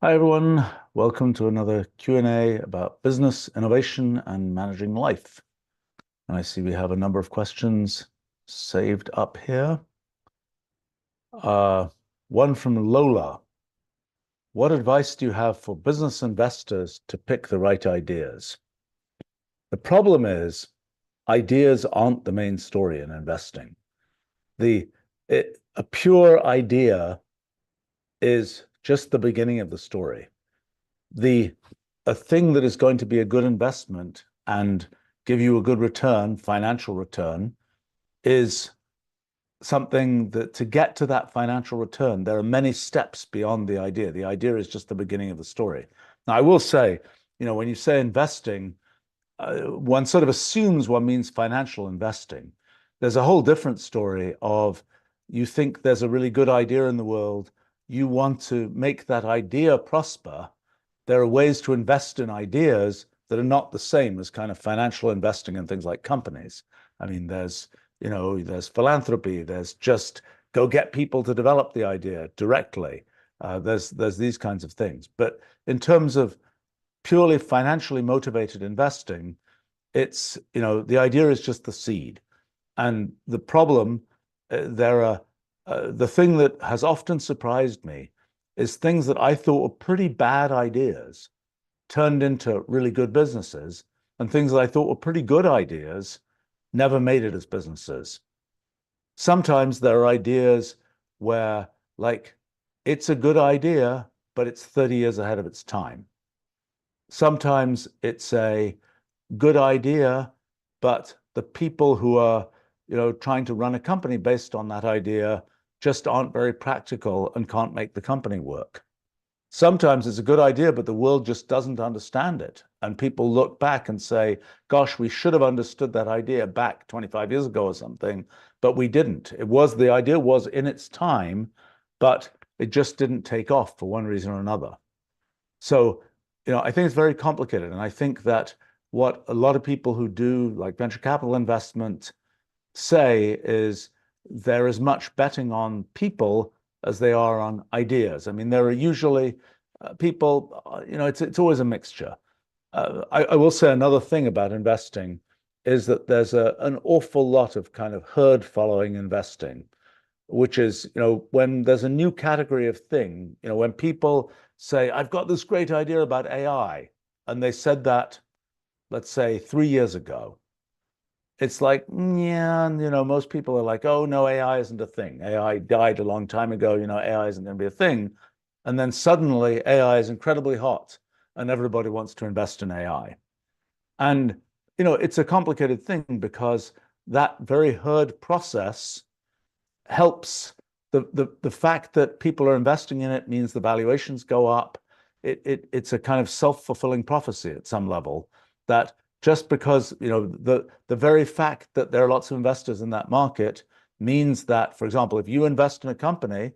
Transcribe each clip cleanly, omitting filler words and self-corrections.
Hi everyone, welcome to another Q&A about business, innovation, and managing life. And I see we have a number of questions saved up here. One from Lola. What advice do you have for business investors to pick the right ideas? The problem is ideas aren't the main story in investing. A pure idea is just the beginning of the story. A thing that is going to be a good investment and give you a good return, financial return, is something that to get to that financial return, there are many steps beyond the idea. The idea is just the beginning of the story. Now, I will say, when you say investing, one sort of assumes one means financial investing. There's a whole different story of you think there's a really good idea in the world, you want to make that idea prosper. There are ways to invest in ideas that are not the same as kind of financial investing in things like companies. I mean, there's philanthropy, there's just go get people to develop the idea directly. There's these kinds of things. But in terms of purely financially motivated investing, it's, the idea is just the seed. And the problem, the thing that has often surprised me is things that I thought were pretty bad ideas turned into really good businesses, and things that I thought were pretty good ideas never made it as businesses. Sometimes there are ideas where, like, it's a good idea, but it's 30 years ahead of its time. Sometimes it's a good idea, but the people who are, trying to run a company based on that idea just aren't very practical and can't make the company work. Sometimes it's a good idea, but the world just doesn't understand it. And people look back and say, gosh, we should have understood that idea back 25 years ago or something, but we didn't. The idea was in its time, but it just didn't take off for one reason or another. So, I think it's very complicated. And I think that what a lot of people who do like venture capital investment say is they're as much betting on people as they are on ideas. I mean, there are usually people, it's always a mixture. I will say another thing about investing is that there's an awful lot of kind of herd following investing, which is, when there's a new category of thing, when people say, I've got this great idea about AI, and they said that, let's say 3 years ago, it's like, yeah, most people are like, oh, no, AI isn't a thing. AI died a long time ago. AI isn't going to be a thing. And then suddenly AI is incredibly hot and everybody wants to invest in AI. And, it's a complicated thing because that very herd process helps the fact that people are investing in it means the valuations go up. It's a kind of self-fulfilling prophecy at some level that just because, the very fact that there are lots of investors in that market means that, for example, if you invest in a company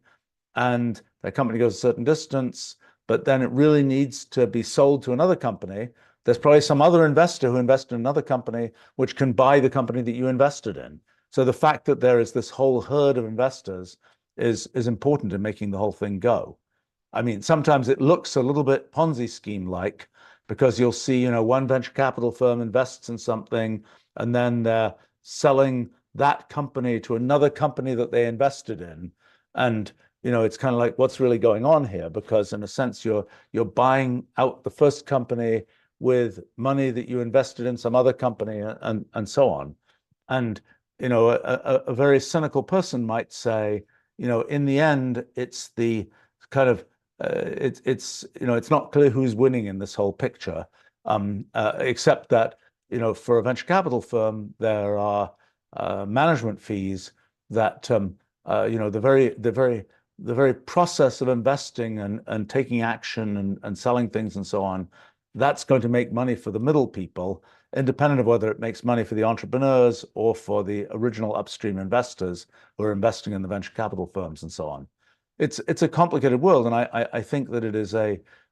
and that company goes a certain distance, but then it really needs to be sold to another company, there's probably some other investor who invested in another company which can buy the company that you invested in. So the fact that there is this whole herd of investors is important in making the whole thing go. I mean, sometimes it looks a little bit Ponzi scheme-like, because you'll see, one venture capital firm invests in something and then they're selling that company to another company that they invested in. And, it's kind of like, what's really going on here? Because in a sense, you're buying out the first company with money that you invested in some other company and so on. And, a very cynical person might say, in the end, it's the kind of it's not clear who's winning in this whole picture, except that for a venture capital firm there are management fees that the very process of investing and taking action and selling things and so on, that's going to make money for the middle people, independent of whether it makes money for the entrepreneurs or for the original upstream investors who are investing in the venture capital firms and so on. It's a complicated world, and I think that it is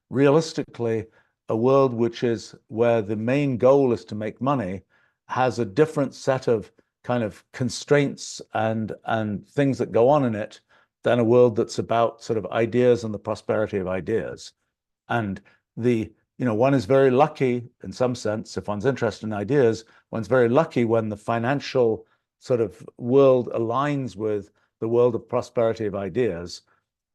realistically a world which is where the main goal is to make money, has a different set of kind of constraints and things that go on in it than a world that's about sort of ideas and the prosperity of ideas. And one is very lucky in some sense, if one's interested in ideas, one's very lucky when the financial sort of world aligns with the world of prosperity of ideas,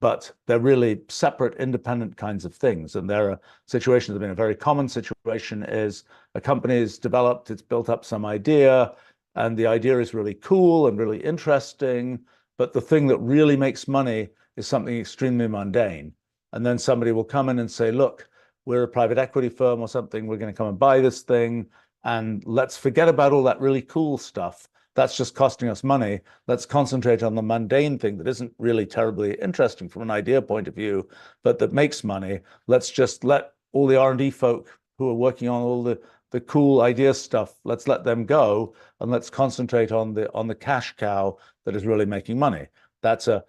but they're really separate, independent kinds of things. And there are situations, I mean, a very common situation is a company is developed, it's built up some idea, and the idea is really cool and really interesting, but the thing that really makes money is something extremely mundane. And then somebody will come in and say, look, we're a private equity firm or something, we're going to come and buy this thing, and let's forget about all that really cool stuff. That's just costing us money. Let's concentrate on the mundane thing that isn't really terribly interesting from an idea point of view, but that makes money. Let's just let all the R&D folk who are working on all the cool idea stuff, let's let them go, and let's concentrate on the cash cow that is really making money. That's a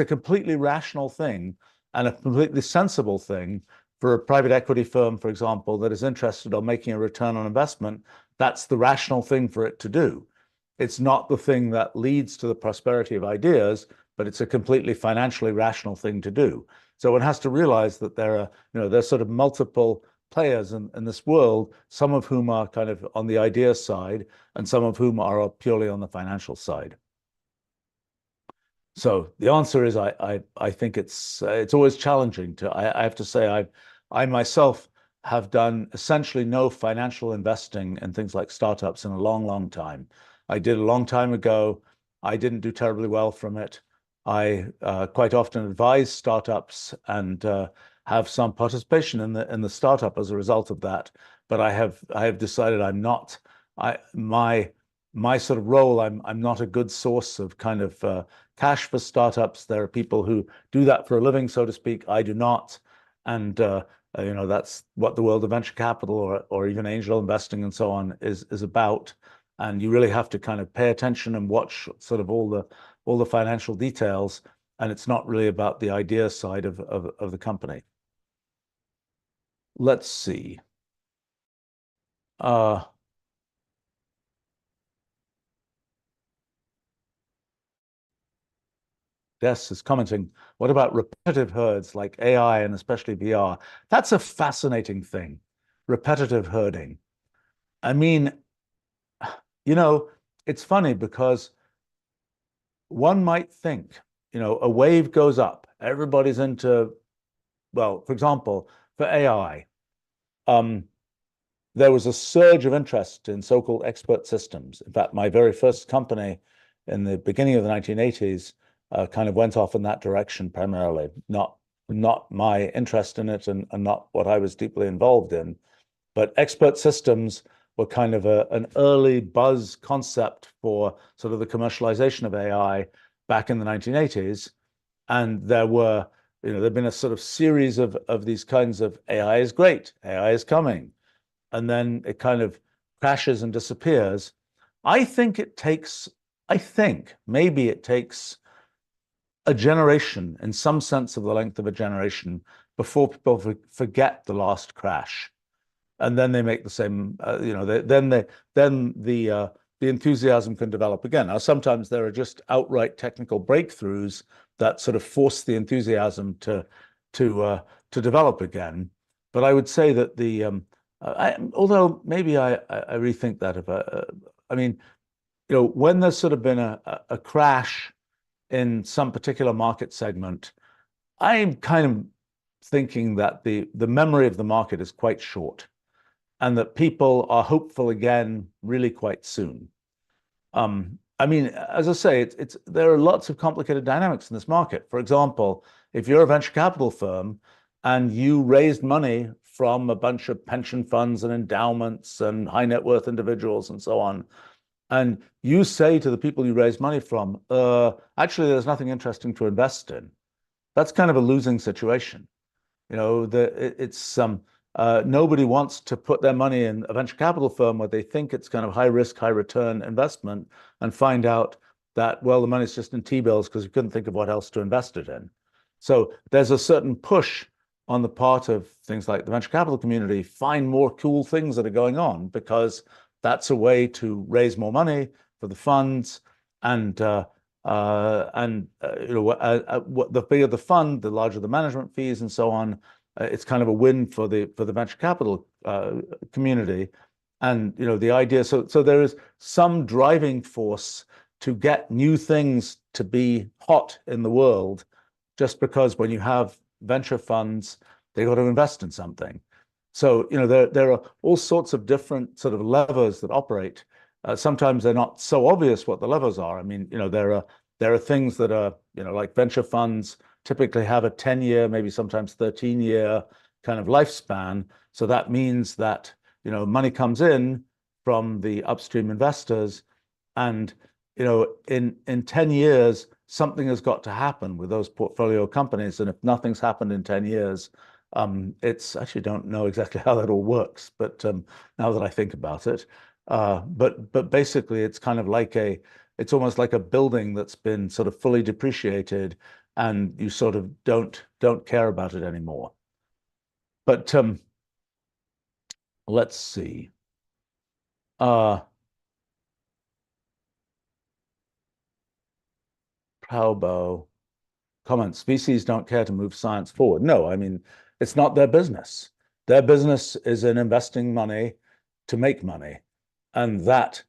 completely rational thing and a completely sensible thing for a private equity firm, for example, that is interested in making a return on investment. That's the rational thing for it to do. It's not the thing that leads to the prosperity of ideas, but it's a completely financially rational thing to do. So one has to realize that there's sort of multiple players in this world, some of whom are kind of on the idea side and some of whom are purely on the financial side. So the answer is I think it's always challenging I have to say I myself have done essentially no financial investing in things like startups in a long, long time. I did a long time ago. I didn't do terribly well from it. I quite often advise startups and have some participation in the startup as a result of that. But I have decided I'm not. My sort of role. I'm not a good source of kind of cash for startups. There are people who do that for a living, so to speak. I do not, and that's what the world of venture capital or even angel investing and so on is about. And you really have to kind of pay attention and watch sort of all the financial details. And it's not really about the idea side of the company. Let's see. Des is commenting, what about repetitive herds like AI and especially VR? That's a fascinating thing, repetitive herding. I mean, it's funny because one might think, a wave goes up, everybody's into, well, for example, for AI, there was a surge of interest in so-called expert systems. In fact, my very first company in the beginning of the 1980s kind of went off in that direction primarily, not my interest in it and not what I was deeply involved in. But expert systems were kind of an early buzz concept for sort of the commercialization of AI back in the 1980s. And there'd been a sort of series of these kinds of AI is great, AI is coming. And then it kind of crashes and disappears. I think maybe it takes a generation, in some sense of the length of a generation, before people forget the last crash, and then they make the same. Then the enthusiasm can develop again. Now, sometimes there are just outright technical breakthroughs that sort of force the enthusiasm to develop again. But I would say that although maybe I rethink that. I mean, when there's sort of been a crash in some particular market segment, I'm kind of thinking that the memory of the market is quite short and that people are hopeful again really quite soon. I mean, as I say, there are lots of complicated dynamics in this market. For example, if you're a venture capital firm and you raised money from a bunch of pension funds and endowments and high net worth individuals and so on, and you say to the people you raise money from, actually, there's nothing interesting to invest in. That's kind of a losing situation. Nobody wants to put their money in a venture capital firm where they think it's kind of high risk, high return investment and find out that, well, the money's just in T-bills because you couldn't think of what else to invest it in. So there's a certain push on the part of things like the venture capital community, find more cool things that are going on because that's a way to raise more money for the funds, and the bigger the fund, the larger the management fees, and so on. it's kind of a win for the venture capital community. And the idea, so there is some driving force to get new things to be hot in the world, just because when you have venture funds, they got to invest in something. So there are all sorts of different sort of levers that operate. Sometimes they're not so obvious what the levers are. I mean, there are things that are like venture funds typically have a 10-year, maybe sometimes 13-year kind of lifespan. So that means that money comes in from the upstream investors, and in 10 years, something has got to happen with those portfolio companies. And if nothing's happened in 10 years, it's actually don't know exactly how that all works, but now that I think about it, but basically it's kind of like it's almost like a building that's been sort of fully depreciated, and you sort of don't care about it anymore. But let's see. Prowbow comment, species don't care to move science forward. No, I mean, it's not their business. Their business is in investing money to make money. And that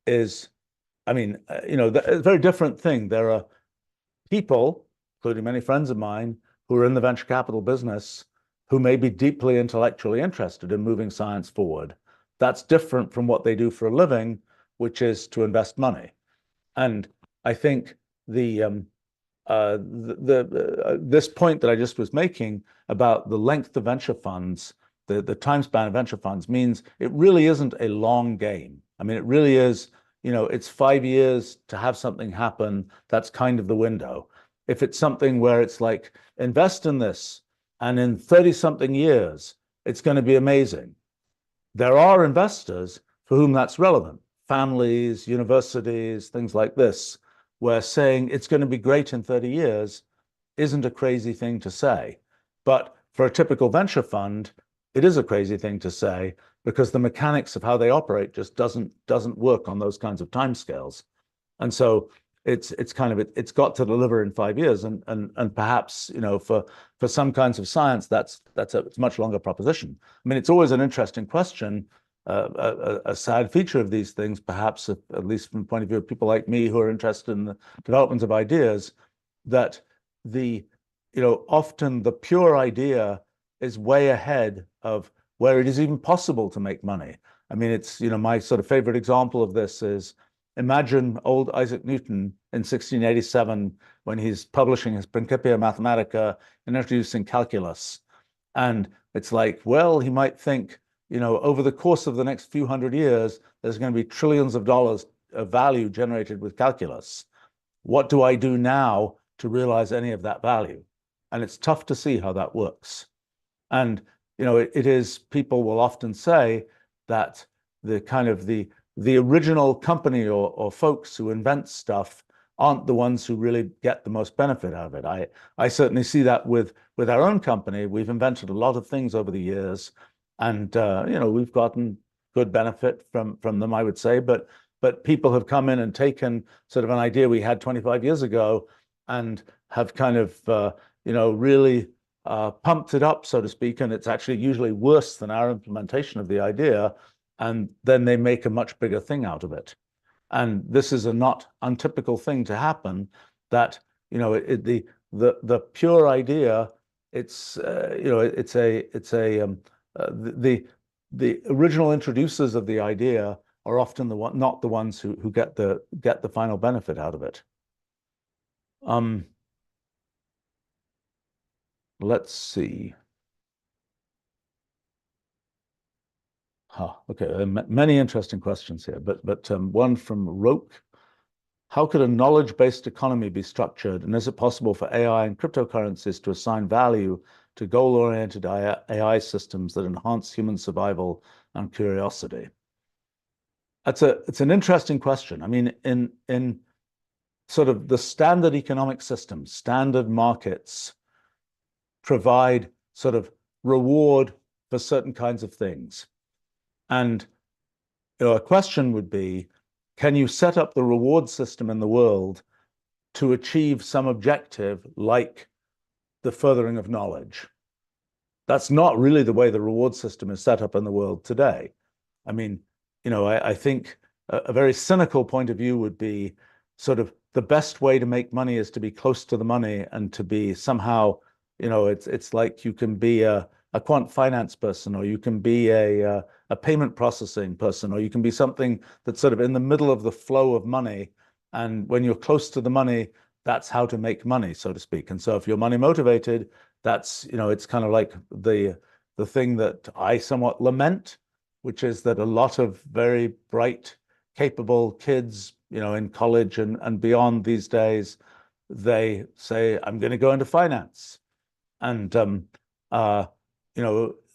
is, I mean, a very different thing. There are people, including many friends of mine, who are in the venture capital business who may be deeply intellectually interested in moving science forward. That's different from what they do for a living, which is to invest money. And I think this point that I just was making about the length of venture funds, the time span of venture funds, means it really isn't a long game. I mean, it really is, it's 5 years to have something happen. That's kind of the window. If it's something where it's like, invest in this, and in 30-something years, it's going to be amazing. There are investors for whom that's relevant, families, universities, things like this, where saying it's going to be great in 30 years isn't a crazy thing to say. But for a typical venture fund, it is a crazy thing to say, because the mechanics of how they operate just doesn't work on those kinds of timescales. And so it's got to deliver in 5 years, and perhaps for some kinds of science it's a much longer proposition. I mean, it's always an interesting question. A sad feature of these things, perhaps, at least from the point of view of people like me who are interested in the development of ideas, that often the pure idea is way ahead of where it is even possible to make money. I mean, it's my sort of favorite example of this is, imagine old Isaac Newton in 1687 when he's publishing his Principia Mathematica and introducing calculus. And it's like, well, he might think, over the course of the next few hundred years, there's going to be trillions of dollars of value generated with calculus. What do I do now to realize any of that value? And it's tough to see how that works. And, it is, people will often say that the original company or folks who invent stuff aren't the ones who really get the most benefit out of it. I certainly see that with our own company. We've invented a lot of things over the years, and we've gotten good benefit from them, I would say. But people have come in and taken sort of an idea we had 25 years ago and have kind of really pumped it up, so to speak, and it's actually usually worse than our implementation of the idea. And then they make a much bigger thing out of it. And this is a not untypical thing to happen, that the pure idea, the original introducers of the idea are often not the ones who get the final benefit out of it. Let's see. Okay, many interesting questions here, but one from Roke. How could a knowledge-based economy be structured, and is it possible for AI and cryptocurrencies to assign value to goal-oriented AI systems that enhance human survival and curiosity? It's an interesting question. I mean, in sort of the standard economic systems, standard markets provide sort of reward for certain kinds of things. And a question would be, can you set up the reward system in the world to achieve some objective like the furthering of knowledge? that's not really the way the reward system is set up in the world today. I mean, I think a very cynical point of view would be sort of the best way to make money is to be close to the money and to be somehow, it's like you can be a quant finance person, or you can be a payment processing person, or you can be something that's sort of in the middle of the flow of money. And when you're close to the money, that's how to make money, so to speak. And so if you're money motivated, that's, it's kind of like the thing that I somewhat lament, which is that a lot of very bright, capable kids, in college and beyond these days, they say, I'm going to go into finance. And,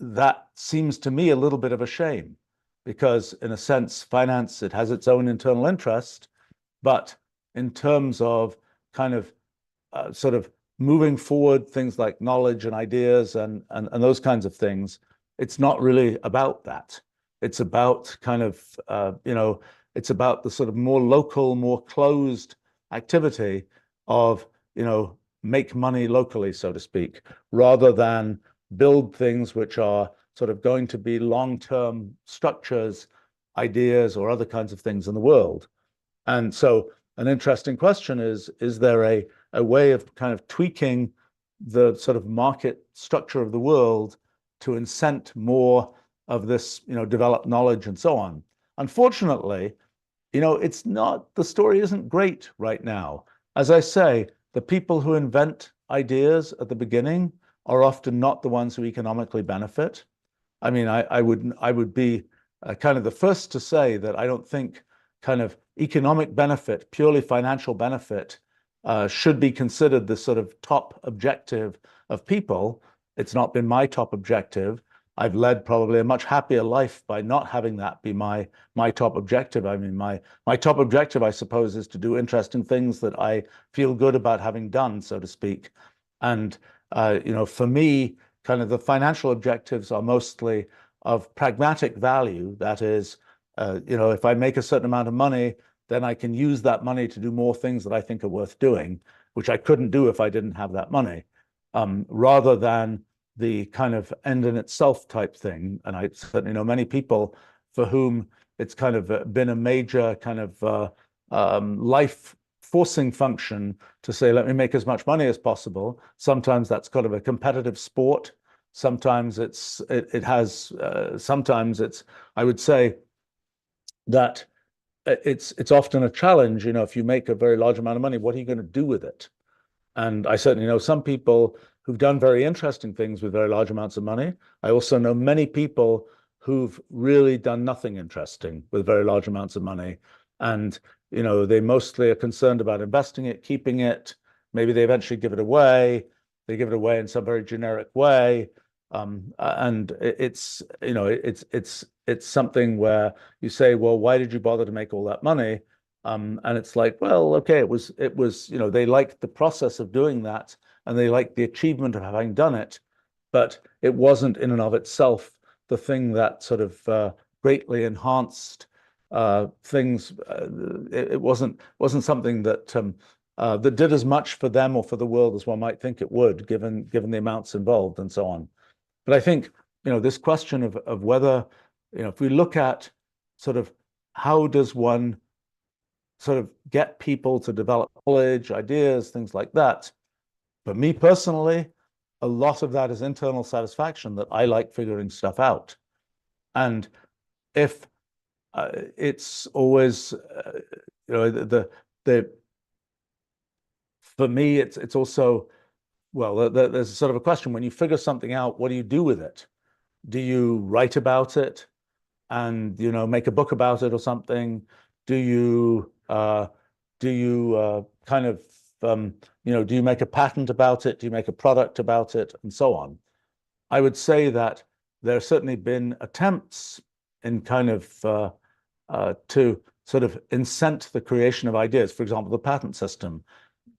that seems to me a little bit of a shame, because in a sense, finance, it has its own internal interest, but in terms of kind of sort of moving forward things like knowledge and ideas and those kinds of things, it's not really about that. It's about kind of, it's about the sort of more local, more closed activity of, make money locally, so to speak, rather than build things which are sort of going to be long-term structures, ideas, or other kinds of things in the world. And so an interesting question is there a way of kind of tweaking the sort of market structure of the world to incent more of this, developed knowledge and so on? Unfortunately, it's not, the story isn't great right now. As I say, the people who invent ideas at the beginning are often not the ones who economically benefit. I mean, I would be kind of the first to say that I don't think kind of economic benefit, purely financial benefit, should be considered the sort of top objective of people. It's not been my top objective. I've led probably a much happier life by not having that be my top objective. I mean, my top objective, I suppose, is to do interesting things that I feel good about having done, so to speak. And for me, kind of the financial objectives are mostly of pragmatic value. That is, if I make a certain amount of money, then I can use that money to do more things that I think are worth doing, which I couldn't do if I didn't have that money, rather than the kind of end in itself type thing. And I certainly know many people for whom it's kind of been a major kind of life forcing function to say, let me make as much money as possible. Sometimes that's kind of a competitive sport. Sometimes sometimes it's, I would say that it's often a challenge. If you make a very large amount of money, what are you going to do with it? And I certainly know some people who've done very interesting things with very large amounts of money. I also know many people who've really done nothing interesting with very large amounts of money. And, they mostly are concerned about investing it, keeping it. Maybe they eventually give it away. They give it away in some very generic way. And it's something where you say, well, why did you bother to make all that money? And it's like, well, okay, it was, they liked the process of doing that, and they liked the achievement of having done it, but it wasn't in and of itself the thing that sort of greatly enhanced things. It wasn't something that that did as much for them or for the world as one might think it would, given the amounts involved and so on. But I think, this question of whether, if we look at sort of how does one sort of get people to develop knowledge, ideas, things like that. For me personally, a lot of that is internal satisfaction, that I like figuring stuff out. And if it's always, for me, it's also, well, there's sort of a question: when you figure something out, what do you do with it? Do you write about it and, make a book about it or something? Do you kind of, do you make a patent about it? Do you make a product about it, and so on? I would say that there have certainly been attempts in kind of to sort of incent the creation of ideas. For example, the patent system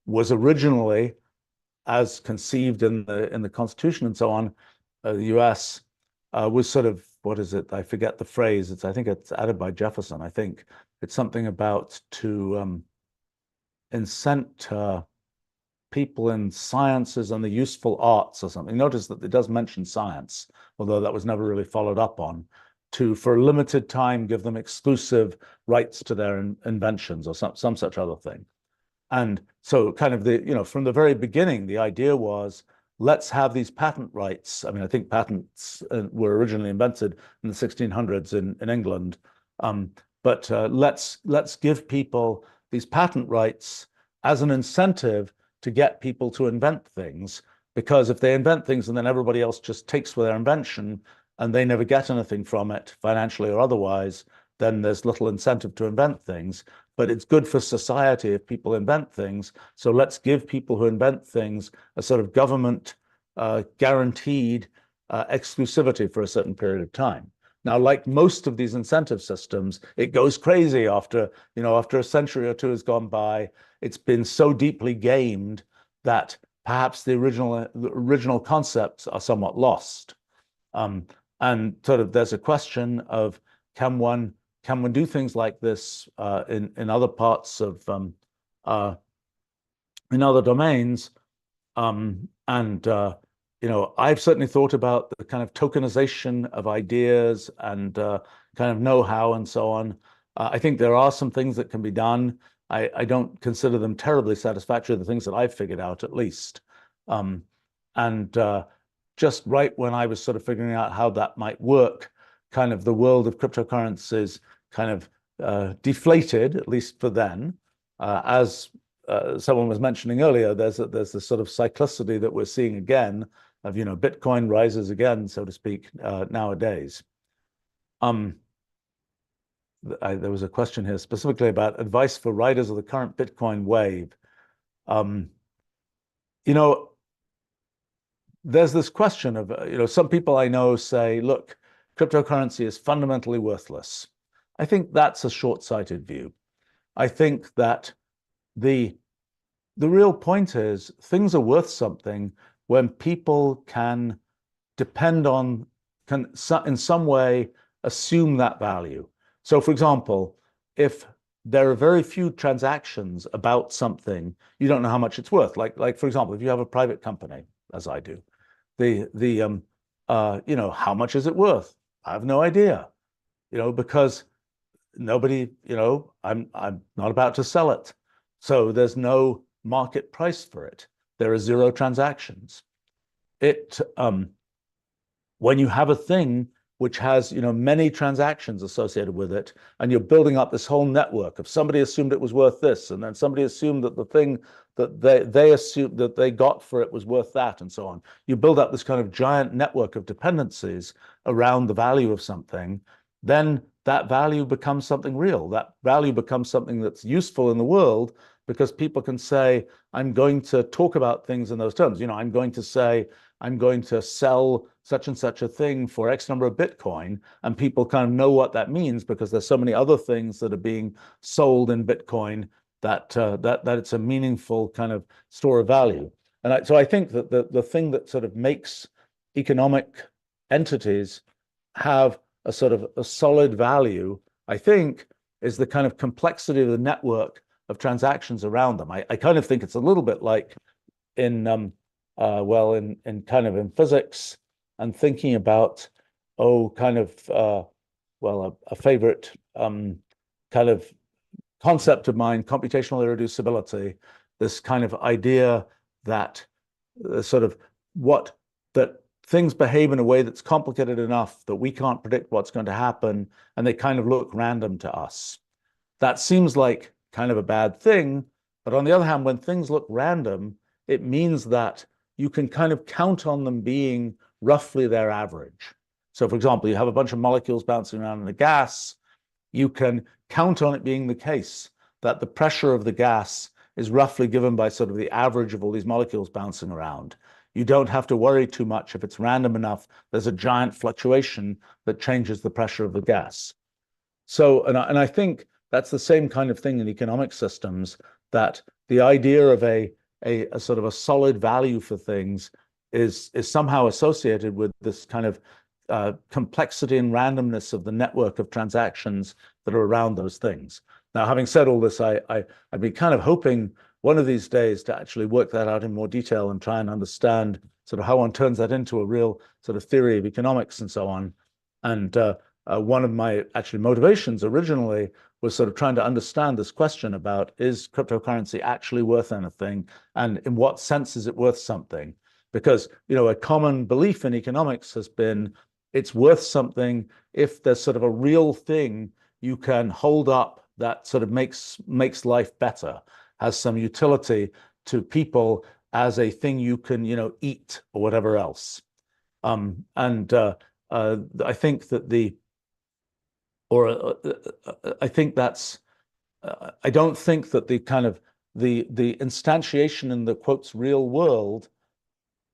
was originally, as conceived in the Constitution and so on, the US was sort of, what is it? I forget the phrase. I think it's added by Jefferson. I think it's something about to incent people in sciences and the useful arts or something. Notice that it does mention science, although that was never really followed up on, to, for a limited time, give them exclusive rights to their inventions or some such other thing. And so kind of from the very beginning, the idea was, let's have these patent rights. I mean, I think patents were originally invented in the 1600s in England. But let's give people these patent rights as an incentive to get people to invent things, because if they invent things and then everybody else just takes their invention and they never get anything from it, financially or otherwise, then there's little incentive to invent things. But it's good for society if people invent things. So let's give people who invent things a sort of government guaranteed exclusivity for a certain period of time. Now, like most of these incentive systems, it goes crazy after a century or two has gone by. It's been so deeply gamed that perhaps the original concepts are somewhat lost. And sort of there's a question of, can one do things like this in other parts of in other domains? I've certainly thought about the kind of tokenization of ideas and kind of know-how and so on. I think there are some things that can be done. I don't consider them terribly satisfactory, the things that I've figured out, at least. Just right when I was sort of figuring out how that might work, kind of the world of cryptocurrencies kind of deflated, at least for then. As someone was mentioning earlier, there's this sort of cyclicity that we're seeing again of, Bitcoin rises again, so to speak, nowadays. There was a question here specifically about advice for riders of the current Bitcoin wave. There's this question of, some people I know say, look, cryptocurrency is fundamentally worthless. I think that's a short-sighted view. I think that the real point is things are worth something when people can in some way assume that value. So, for example, if there are very few transactions about something, you don't know how much it's worth. Like for example, if you have a private company, as I do, how much is it worth? I have no idea, because nobody, I'm not about to sell it. So there's no market price for it. There are zero transactions. When you have a thing which has, many transactions associated with it, and you're building up this whole network of somebody assumed it was worth this, and then somebody assumed that the thing that they assumed that they got for it was worth that, and so on. You build up this kind of giant network of dependencies around the value of something, then that value becomes something real. That value becomes something that's useful in the world, because people can say, I'm going to talk about things in those terms. I'm going to say, I'm going to sell such and such a thing for X number of Bitcoin, and people kind of know what that means because there's so many other things that are being sold in Bitcoin that it's a meaningful kind of store of value. And so I think that the thing that sort of makes economic entities have a sort of a solid value, I think, is the kind of complexity of the network of transactions around them. I kind of think it's a little bit like in physics, and thinking about, a favorite kind of concept of mine, computational irreducibility, this kind of idea that that things behave in a way that's complicated enough that we can't predict what's going to happen, and they kind of look random to us. That seems like kind of a bad thing, but on the other hand, when things look random, it means that you can kind of count on them being roughly their average. So, for example, you have a bunch of molecules bouncing around in a gas, you can count on it being the case that the pressure of the gas is roughly given by sort of the average of all these molecules bouncing around. You don't have to worry too much if it's random enough. There's a giant fluctuation that changes the pressure of the gas. So, and I think that's the same kind of thing in economic systems, that the idea of a sort of a solid value for things is somehow associated with this kind of complexity and randomness of the network of transactions that are around those things. Now, having said all this, I'd be kind of hoping one of these days to actually work that out in more detail and try and understand sort of how one turns that into a real sort of theory of economics and so on. And one of my actually motivations originally was sort of trying to understand this question about, is cryptocurrency actually worth anything? And in what sense is it worth something? Because, a common belief in economics has been it's worth something if there's sort of a real thing you can hold up that sort of makes life better, has some utility to people as a thing you can, eat or whatever else. And I think that I think that's, I don't think that the kind of the instantiation in the quotes real world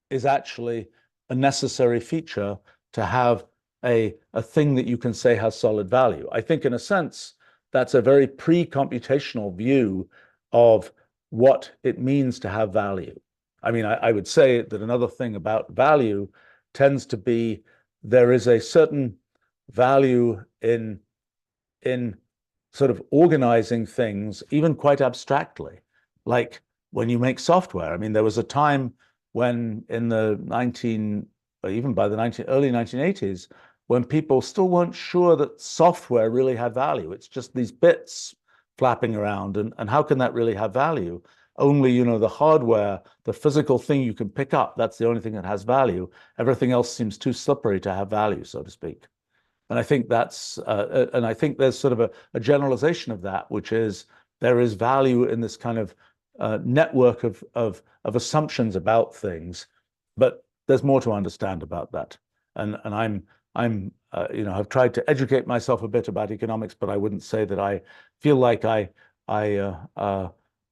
is actually a necessary feature to have a thing that you can say has solid value. I think in a sense, that's a very pre-computational view of what it means to have value. I mean, I would say that another thing about value tends to be there is a certain value in sort of organizing things, even quite abstractly, like when you make software. I mean, there was a time when in the even by the early 1980s, when people still weren't sure that software really had value. It's just these bits flapping around, and how can that really have value? Only, the hardware, the physical thing you can pick up, that's the only thing that has value. Everything else seems too slippery to have value, so to speak. And I think and I think there's sort of a generalization of that, which is there is value in this kind of network of assumptions about things, but there's more to understand about that. And I've tried to educate myself a bit about economics, but I wouldn't say that I feel like I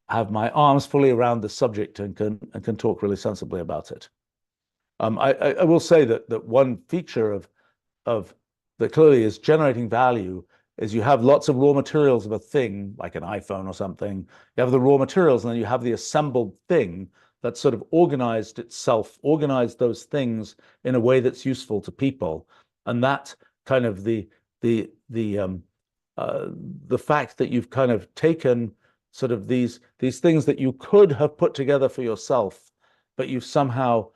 have my arms fully around the subject and can talk really sensibly about it. I will say that one feature of that clearly is generating value is you have lots of raw materials of a thing, like an iPhone or something. You have the raw materials, and then you have the assembled thing that sort of organized those things in a way that's useful to people. And that kind of the fact that you've kind of taken sort of these things that you could have put together for yourself, but you've somehow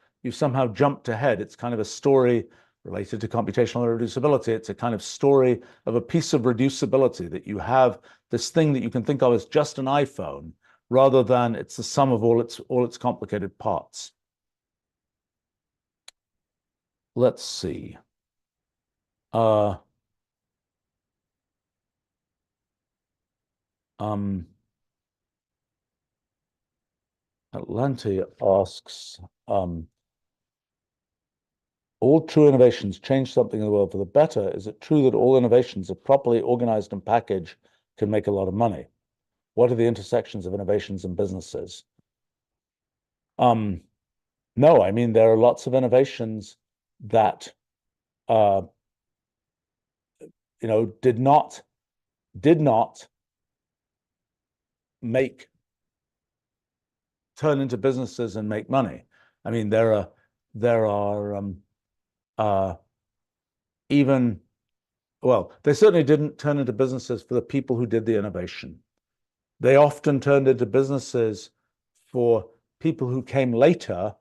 jumped ahead. It's kind of a story related to computational reducibility. It's a kind of story of a piece of reducibility, that you have this thing that you can think of as just an iPhone, rather than it's the sum of all its complicated parts. Let's see. Atlante asks, all true innovations change something in the world for the better. Is it true that all innovations, if properly organized and packaged, can make a lot of money? What are the intersections of innovations and businesses? No, I mean, there are lots of innovations that did not turn into businesses and make money. I mean, there are they certainly didn't turn into businesses for the people who did the innovation. They often turned into businesses for people who came later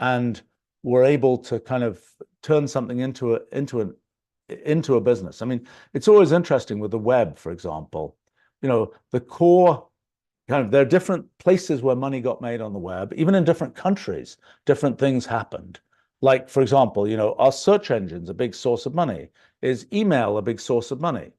and were able to kind of turn something into a business. I mean, it's always interesting with the web, for example. The core there are different places where money got made on the web. Even in different countries, different things happened. Like, for example, our search engine's a big source of money. Is email a big source of money?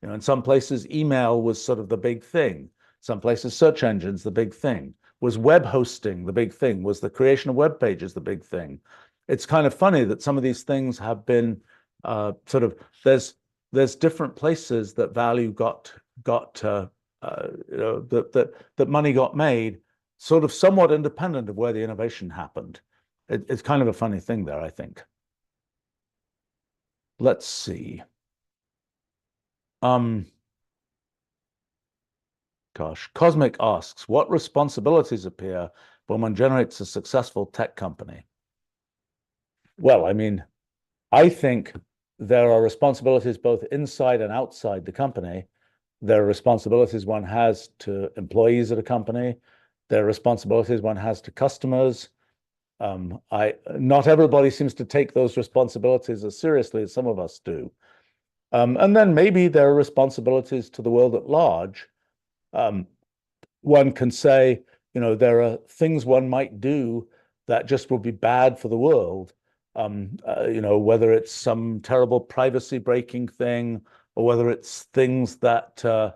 In some places, email was sort of the big thing. Some places, search engines the big thing. Was web hosting the big thing? Was the creation of web pages the big thing? It's kind of funny that some of these things have been there's different places that value that money got made, sort of somewhat independent of where the innovation happened. It's kind of a funny thing there, I think. Let's see. Cosmic asks, what responsibilities appear when one generates a successful tech company? Well, I mean, I think there are responsibilities both inside and outside the company. There are responsibilities one has to employees at a company. There are responsibilities one has to customers. Not everybody seems to take those responsibilities as seriously as some of us do. And then maybe there are responsibilities to the world at large. One can say, there are things one might do that just will be bad for the world. Whether it's some terrible privacy breaking thing, or whether it's things that sort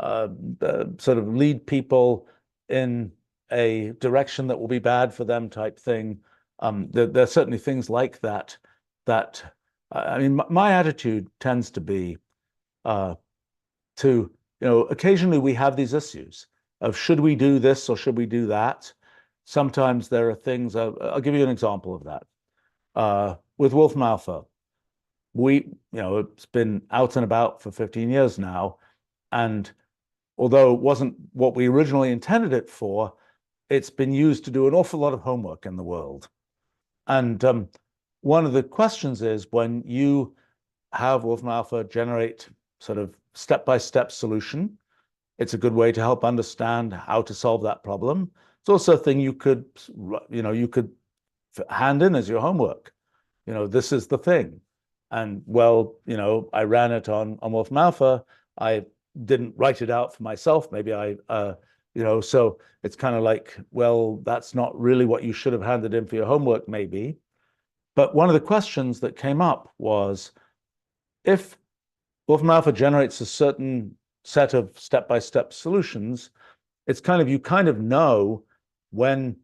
of lead people in a direction that will be bad for them type thing. There are certainly things like that. I mean, my attitude tends to be occasionally we have these issues of should we do this or should we do that? Sometimes there are things, I'll give you an example of that. With Wolfram Alpha, it's been out and about for 15 years now. And although it wasn't what we originally intended it for, it's been used to do an awful lot of homework in the world. And one of the questions is when you have Wolfram Alpha generate sort of step-by-step solution, it's a good way to help understand how to solve that problem. It's also a thing you could hand in as your homework. This is the thing. And well, I ran it on Wolfram Alpha. I didn't write it out for myself. Maybe so it's kind of like, well, that's not really what you should have handed in for your homework, maybe. But one of the questions that came up was, if Wolfram Alpha generates a certain set of step-by-step solutions, you kind of know when,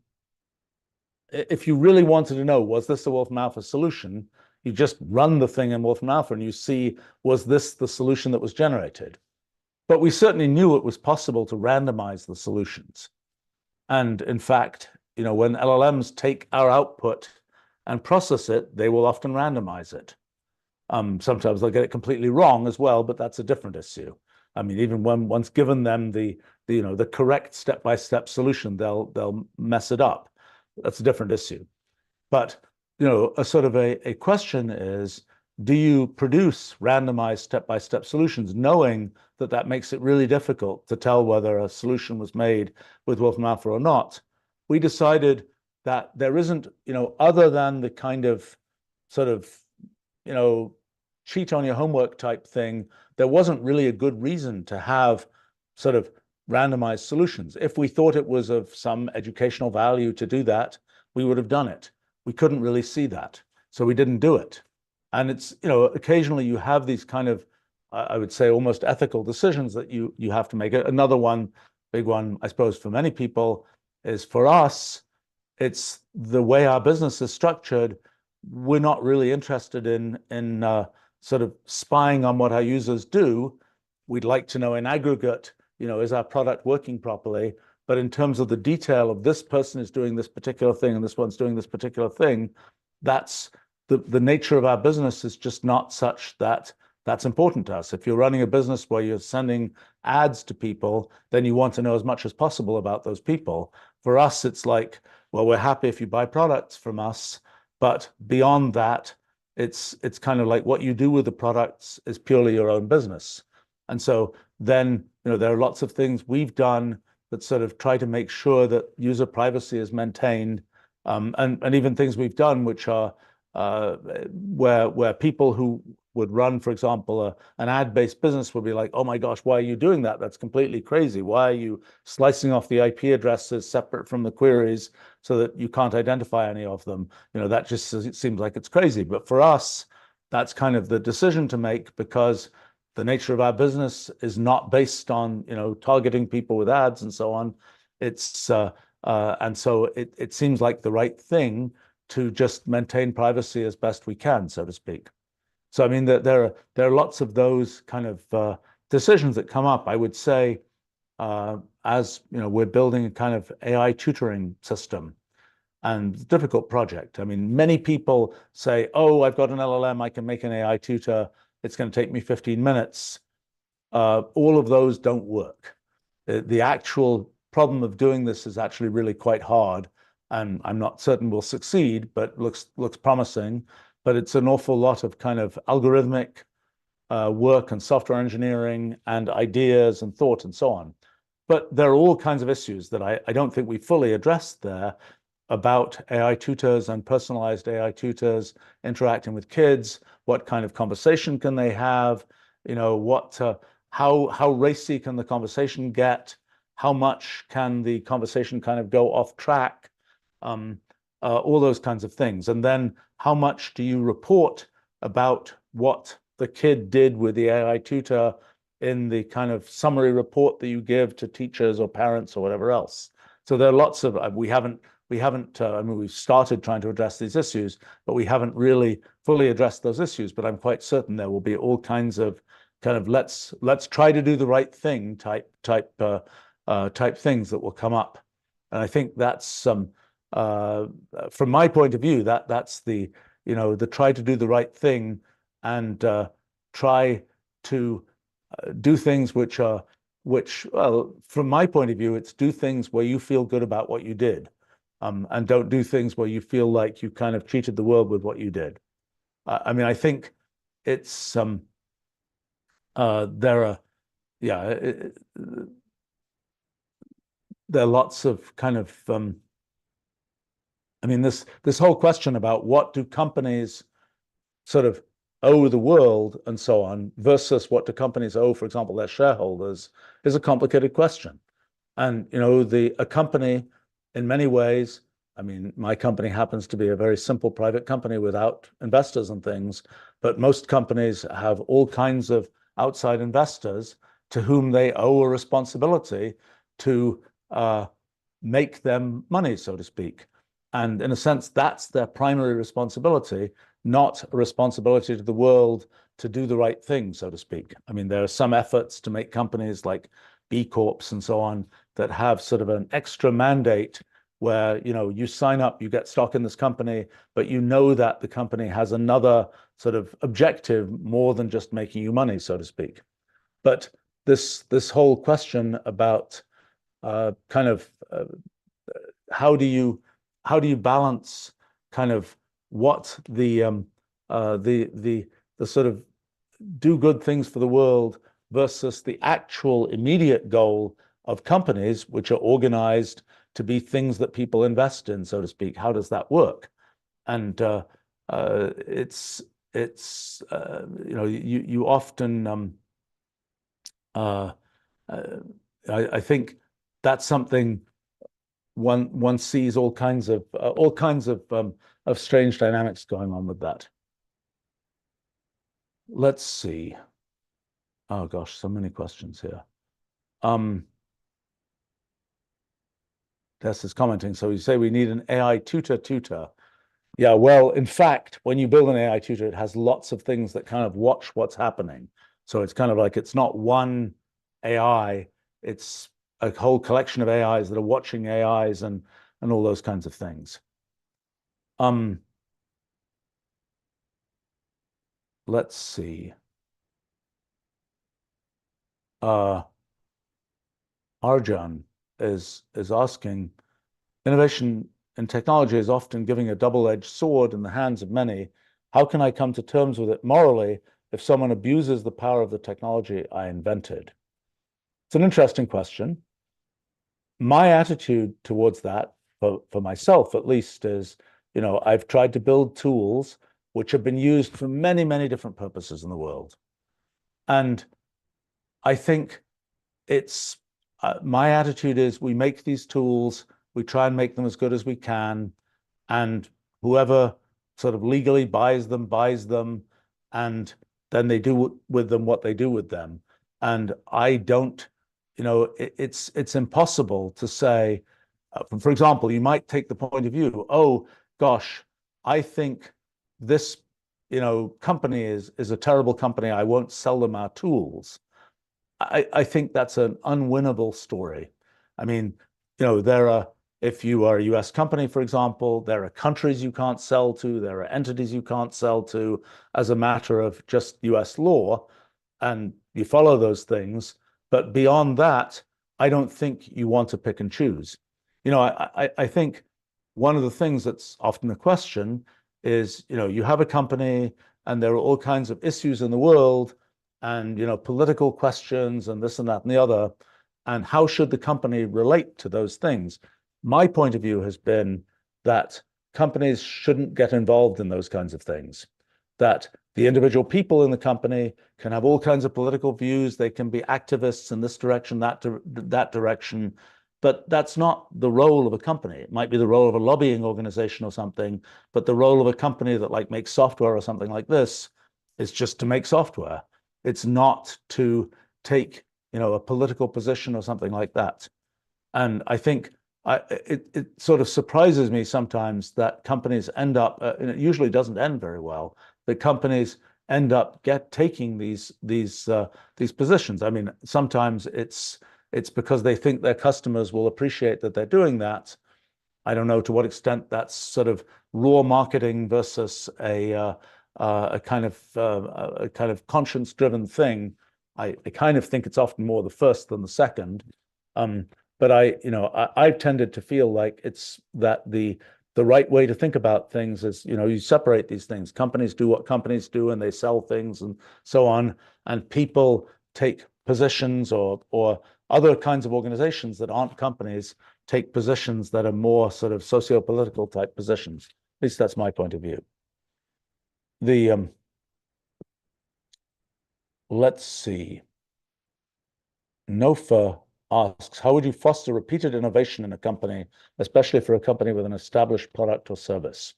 if you really wanted to know, was this a Wolfram Alpha solution, you just run the thing in Wolfram Alpha and you see, was this the solution that was generated? But we certainly knew it was possible to randomize the solutions. And in fact, when LLMs take our output and process it, they will often randomize it. Sometimes they'll get it completely wrong as well, but that's a different issue. I mean, even once given them the correct step-by-step solution, they'll mess it up. That's a different issue. But a sort of a question is, do you produce randomized step-by-step solutions, knowing that makes it really difficult to tell whether a solution was made with Wolfram Alpha or not? We decided that there isn't, other than the kind of sort of, cheat on your homework type thing, there wasn't really a good reason to have sort of randomized solutions. If we thought it was of some educational value to do that, we would have done it. We couldn't really see that, so we didn't do it. And it's, occasionally you have these kind of, I would say, almost ethical decisions that you have to make. Another one, big one, I suppose, for many people is, for us, it's the way our business is structured. We're not really interested in sort of spying on what our users do. We'd like to know in aggregate, is our product working properly? But in terms of the detail of this person is doing this particular thing and this one's doing this particular thing, that's the nature of our business is just not such that that's important to us. If you're running a business where you're sending ads to people, then you want to know as much as possible about those people. For us, it's like, well, we're happy if you buy products from us, but beyond that, it's kind of like what you do with the products is purely your own business. And so then, there are lots of things we've done that sort of try to make sure that user privacy is maintained, and even things we've done which are where people who would run, for example, an ad-based business would be like, oh my gosh, why are you doing that? That's completely crazy. Why are you slicing off the IP addresses separate from the queries so that you can't identify any of them? That just seems like it's crazy. But for us, that's kind of the decision to make, because the nature of our business is not based on, targeting people with ads and so on. It's and so it seems like the right thing to just maintain privacy as best we can, so to speak. So I mean, there are lots of those kind of decisions that come up. I would say, as we're building a kind of AI tutoring system, and difficult project. I mean, many people say, "Oh, I've got an LLM, I can make an AI tutor. It's going to take me 15 minutes." All of those don't work. The actual problem of doing this is actually really quite hard, and I'm not certain we'll succeed, but looks promising. But it's an awful lot of kind of algorithmic work and software engineering and ideas and thought and so on. but there are all kinds of issues that I don't think we fully addressed there about AI tutors and personalized AI tutors interacting with kids. What kind of conversation can they have? You know, how racy can the conversation get? How much can the conversation kind of go off track? All those kinds of things. And then how much do you report about what the kid did with the AI tutor in the kind of summary report that you give to teachers or parents or whatever else? So there are lots of, we haven't, I mean, we've started trying to address these issues, but we haven't really fully addressed those issues. But I'm quite certain there will be all kinds of kind of let's try to do the right thing type things that will come up. And I think that's from my point of view, that's the, you know, the try to do the right thing and try to do things which, well, from my point of view, it's do things where you feel good about what you did, and don't do things where you feel like you kind of cheated the world with what you did. I mean, I think it's there are, yeah, there are lots of kind of I mean, this whole question about what do companies sort of owe the world and so on versus what do companies owe, for example, their shareholders, is a complicated question. And you know, a company, in many ways, I mean, my company happens to be a very simple private company without investors and things, but most companies have all kinds of outside investors to whom they owe a responsibility to make them money, so to speak. And in a sense, that's their primary responsibility, not a responsibility to the world to do the right thing, so to speak. I mean, there are some efforts to make companies like B Corps and so on that have sort of an extra mandate where, you know, you sign up, you get stock in this company, but you know that the company has another sort of objective more than just making you money, so to speak. But this whole question about kind of how do you balance kind of what the sort of do good things for the world versus the actual immediate goal of companies, which are organized to be things that people invest in, so to speak. How does that work? And it's you know, you often I think that's something one sees all kinds of strange dynamics going on with that. Let's see. Oh gosh, so many questions here. Tess is commenting. So you say we need an AI tutor. Yeah, well, in fact, when you build an AI tutor, it has lots of things that kind of watch what's happening. So it's kind of like it's not one AI, it's a whole collection of AIs that are watching AIs and all those kinds of things. Let's see. Arjan is asking, innovation in technology is often giving a double-edged sword in the hands of many. How can I come to terms with it morally if someone abuses the power of the technology I invented? It's an interesting question. My attitude towards that, for myself at least, is, you know, I've tried to build tools which have been used for many, many different purposes in the world. And I think it's my attitude is we make these tools, we try and make them as good as we can, and whoever sort of legally buys them, and then they do with them what they do with them. And I don't, you know, it's impossible to say, for example, you might take the point of view, oh gosh, I think this, you know, company is a terrible company, I won't sell them our tools. I think that's an unwinnable story. I mean, you know, if you are a US company, for example, there are countries you can't sell to, there are entities you can't sell to as a matter of just US law, and you follow those things. But beyond that, I don't think you want to pick and choose. You know, I think one of the things that's often a question is, you know, you have a company and there are all kinds of issues in the world and, you know, political questions and this and that and the other. and how should the company relate to those things? My point of view has been that companies shouldn't get involved in those kinds of things, that the individual people in the company can have all kinds of political views. They can be activists in this direction, that direction, but that's not the role of a company. It might be the role of a lobbying organization or something, but the role of a company that like makes software or something like this is just to make software. It's not to take, a political position or something like that. And I think it sort of surprises me sometimes that companies end up, and it usually doesn't end very well, that companies end up taking these positions. I mean, sometimes it's because they think their customers will appreciate that they're doing that. I don't know to what extent that's sort of raw marketing versus a kind of conscience-driven thing. I kind of think it's often more the first than the second. But I've tended to feel like it's that the right way to think about things is, you separate these things. Companies do what companies do, and they sell things and so on. And people take positions, or other kinds of organizations that aren't companies take positions that are more sort of socio-political type positions. At least that's my point of view. Let's see. Nofa asks, how would you foster repeated innovation in a company, especially for a company with an established product or service?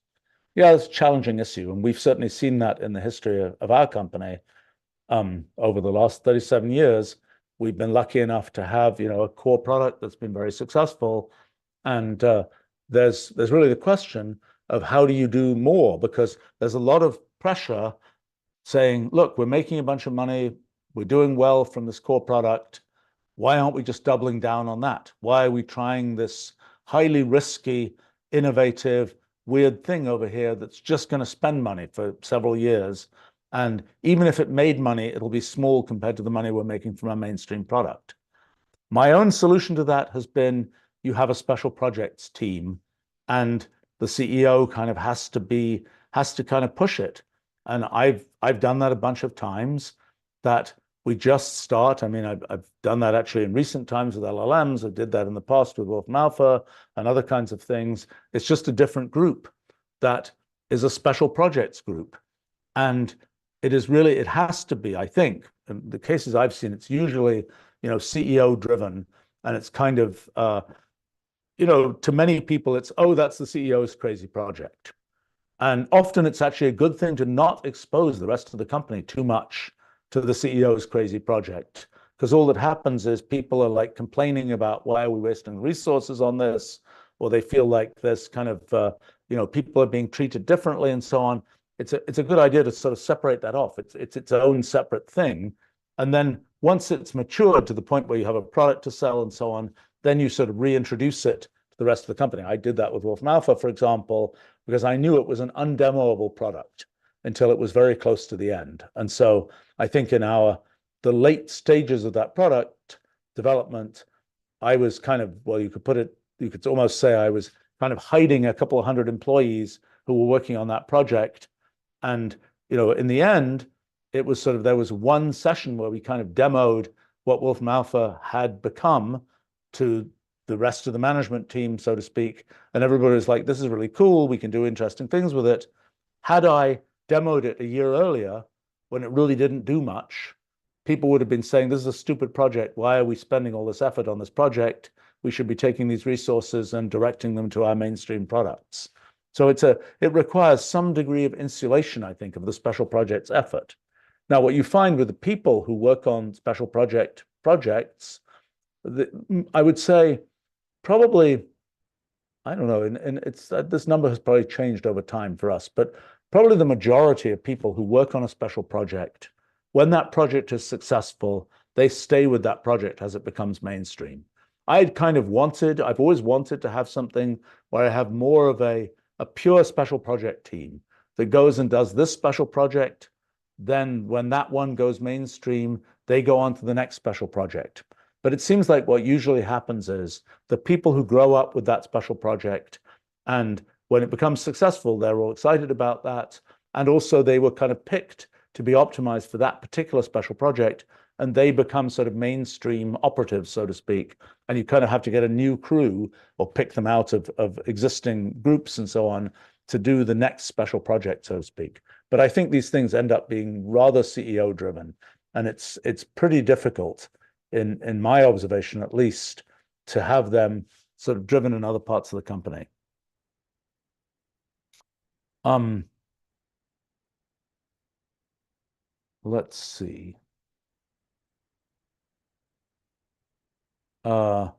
Yeah, it's a challenging issue, and we've certainly seen that in the history of our company. Over the last 37 years, we've been lucky enough to have, a core product that's been very successful. And there's really the question of how do you do more? Because there's a lot of pressure saying, look, we're making a bunch of money, we're doing well from this core product. Why aren't we just doubling down on that? Why are we trying this highly risky, innovative, weird thing over here that's just going to spend money for several years? And even if it made money, it'll be small compared to the money we're making from our mainstream product. My own solution to that has been you have a special projects team, and the CEO kind of has to kind of push it. And I've done that a bunch of times, that we just start. I mean, I've done that actually in recent times with LLMs. I did that in the past with Wolfram Alpha and other kinds of things. It's just a different group that is a special projects group. And it has to be, I think, in the cases I've seen, it's usually, CEO driven. And it's kind of, to many people, it's, oh, that's the CEO's crazy project. And often it's actually a good thing to not expose the rest of the company too much to the CEO's crazy project, because all that happens is people are like complaining about why are we wasting resources on this, or they feel like there's kind of, people are being treated differently and so on. It's a good idea to sort of separate that off. It's its own separate thing. And then once it's matured to the point where you have a product to sell and so on, then you sort of reintroduce it to the rest of the company. I did that with Wolfram Alpha, for example, because I knew it was an undemoable product until it was very close to the end. And so I think in the late stages of that product development, I was kind of, well, you could almost say I was kind of hiding a couple of hundred employees who were working on that project. And, in the end, it was sort of, there was one session where we kind of demoed what Wolfram Alpha had become to the rest of the management team, so to speak. And everybody was like, this is really cool. We can do interesting things with it. Had I demoed it a year earlier, when it really didn't do much, people would have been saying, this is a stupid project. Why are we spending all this effort on this project? We should be taking these resources and directing them to our mainstream products. So it requires some degree of insulation, I think, of the special projects effort. Now, what you find with the people who work on special projects, I would say probably, I don't know, and this number has probably changed over time for us, but probably the majority of people who work on a special project, when that project is successful, they stay with that project as it becomes mainstream. I've always wanted to have something where I have more of a pure special project team that goes and does this special project. Then when that one goes mainstream, they go on to the next special project. But it seems like what usually happens is the people who grow up with that special project, and when it becomes successful, they're all excited about that. And also they were kind of picked to be optimized for that particular special project, and they become sort of mainstream operatives, so to speak. And you kind of have to get a new crew or pick them out of existing groups and so on to do the next special project, so to speak. But I think these things end up being rather CEO driven, and it's pretty difficult, in my observation at least, to have them sort of driven in other parts of the company. Let's see. It's a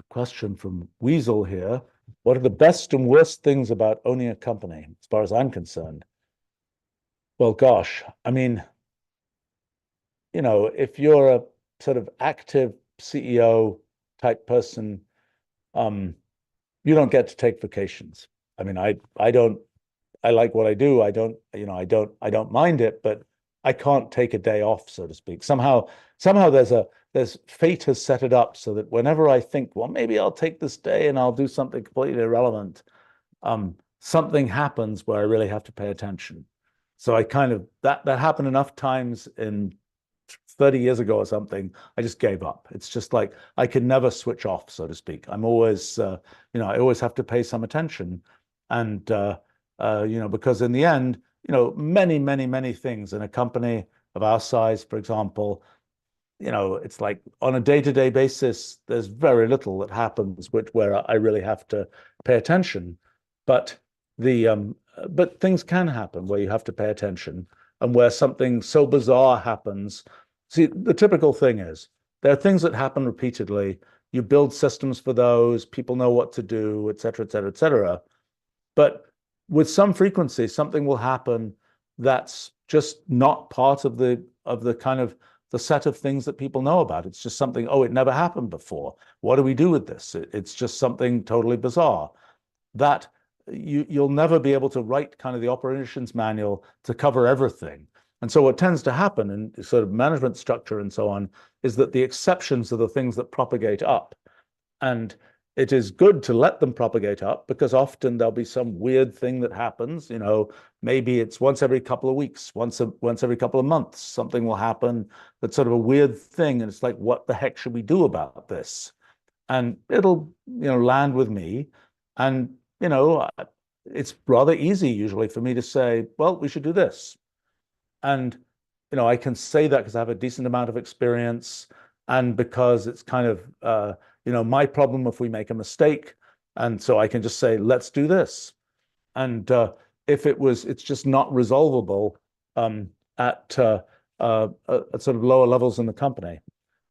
question from Weasel here. What are the best and worst things about owning a company, as far as I'm concerned? Well, gosh, I mean, if you're a sort of active CEO type person, you don't get to take vacations. I mean, I don't. I like what I do. I don't mind it, but I can't take a day off, so to speak. Somehow there's fate has set it up so that whenever I think, well, maybe I'll take this day and I'll do something completely irrelevant, something happens where I really have to pay attention. So I kind of that happened enough times in 30 years ago or something. I just gave up. It's just like I could never switch off, so to speak. I'm always, I always have to pay some attention, and because in the end, many things in a company of our size, for example, it's like on a day-to-day basis, there's very little that happens where I really have to pay attention. But but things can happen where you have to pay attention, and where something so bizarre happens. See, the typical thing is there are things that happen repeatedly. You build systems for those, people know what to do, et cetera, et cetera, et cetera. But with some frequency, something will happen that's just not part of the kind of the set of things that people know about. It's just something, oh, it never happened before. What do we do with this? It's just something totally bizarre that you'll never be able to write kind of the operations manual to cover everything. And so what tends to happen in sort of management structure and so on is that the exceptions are the things that propagate up. And it is good to let them propagate up, because often there'll be some weird thing that happens. Maybe it's once every couple of weeks, once every couple of months, something will happen that's sort of a weird thing. And it's like, what the heck should we do about this? And it'll, land with me. And, it's rather easy usually for me to say, well, we should do this. And, I can say that because I have a decent amount of experience, and because it's kind of, my problem if we make a mistake. And so I can just say, let's do this. And if it's just not resolvable at sort of lower levels in the company.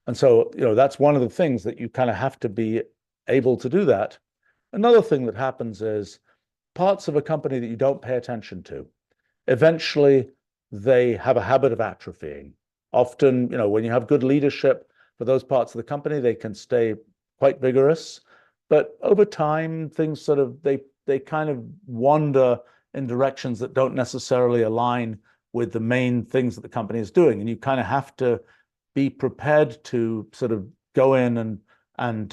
And so, that's one of the things that you kind of have to be able to do that. Another thing that happens is parts of a company that you don't pay attention to, eventually they have a habit of atrophying. Often, when you have good leadership for those parts of the company, they can stay quite vigorous. But over time, things sort of, they kind of wander in directions that don't necessarily align with the main things that the company is doing. And you kind of have to be prepared to sort of go in and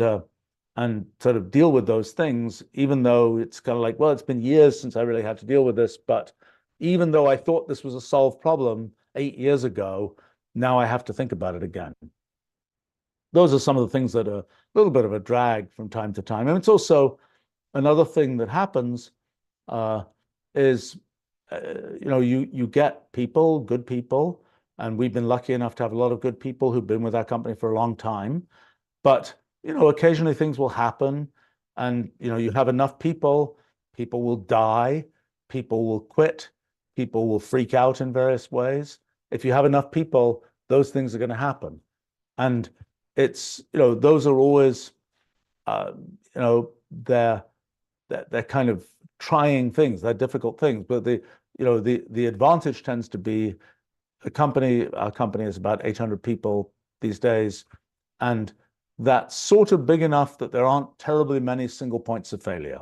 sort of deal with those things, even though it's kind of like, well, it's been years since I really had to deal with this. But even though I thought this was a solved problem 8 years ago, now I have to think about it again. Those are some of the things that are a little bit of a drag from time to time. And it's also another thing that happens is, you get people, good people, and we've been lucky enough to have a lot of good people who've been with our company for a long time. But, occasionally things will happen, and, you have enough people, people will die, people will quit, people will freak out in various ways. If you have enough people, those things are going to happen. And it's, those are always, they're kind of trying things, they're difficult things. But the advantage tends to be our company is about 800 people these days. And that's sort of big enough that there aren't terribly many single points of failure.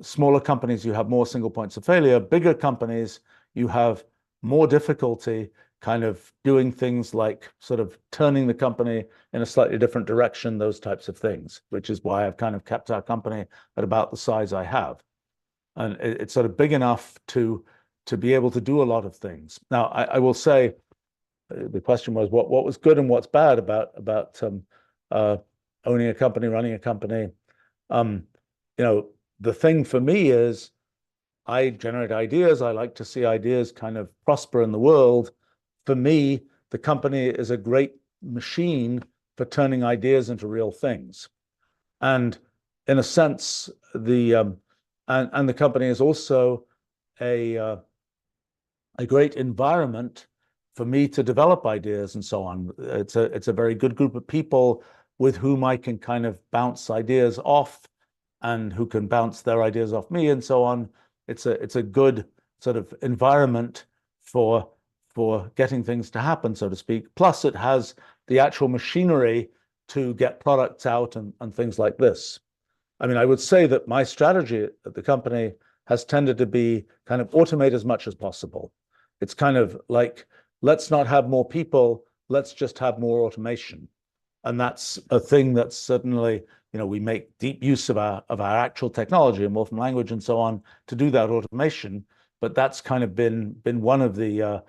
Smaller companies, you have more single points of failure. Bigger companies, you have more difficulty kind of doing things like sort of turning the company in a slightly different direction, those types of things, which is why I've kind of kept our company at about the size I have. And it's sort of big enough to to be able to do a lot of things. Now, I will say the question was what was good and what's bad about owning a company, running a company. The thing for me is I generate ideas. I like to see ideas kind of prosper in the world. For me, the company is a great machine for turning ideas into real things. And in a sense, the company is also a great environment for me to develop ideas and so on. It's a very good group of people with whom I can kind of bounce ideas off, and who can bounce their ideas off me and so on. It's a good sort of environment for getting things to happen, so to speak. Plus, it has the actual machinery to get products out and things like this. I mean, I would say that my strategy at the company has tended to be kind of automate as much as possible. It's kind of like, let's not have more people, let's just have more automation. And that's a thing that's certainly, we make deep use of our actual technology and Wolfram language and so on to do that automation. But that's kind of been one of the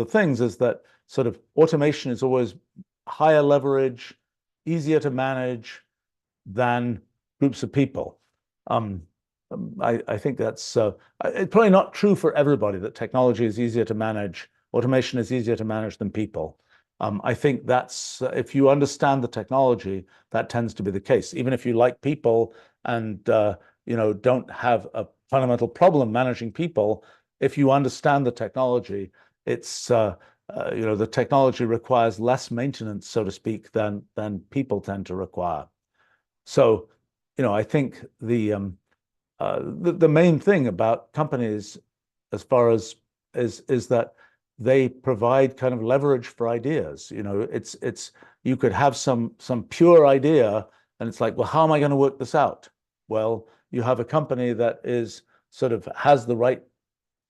things is that sort of automation is always higher leverage, easier to manage than groups of people. I think that's it's probably not true for everybody that technology is easier to manage, automation is easier to manage than people. I think that's if you understand the technology, that tends to be the case. Even if you like people and don't have a fundamental problem managing people, if you understand the technology, it's the technology requires less maintenance, so to speak, than people tend to require. So, I think the main thing about companies, as far as is that they provide kind of leverage for ideas. It's you could have some pure idea, and it's like, well, how am I going to work this out? Well, you have a company that is sort of has the right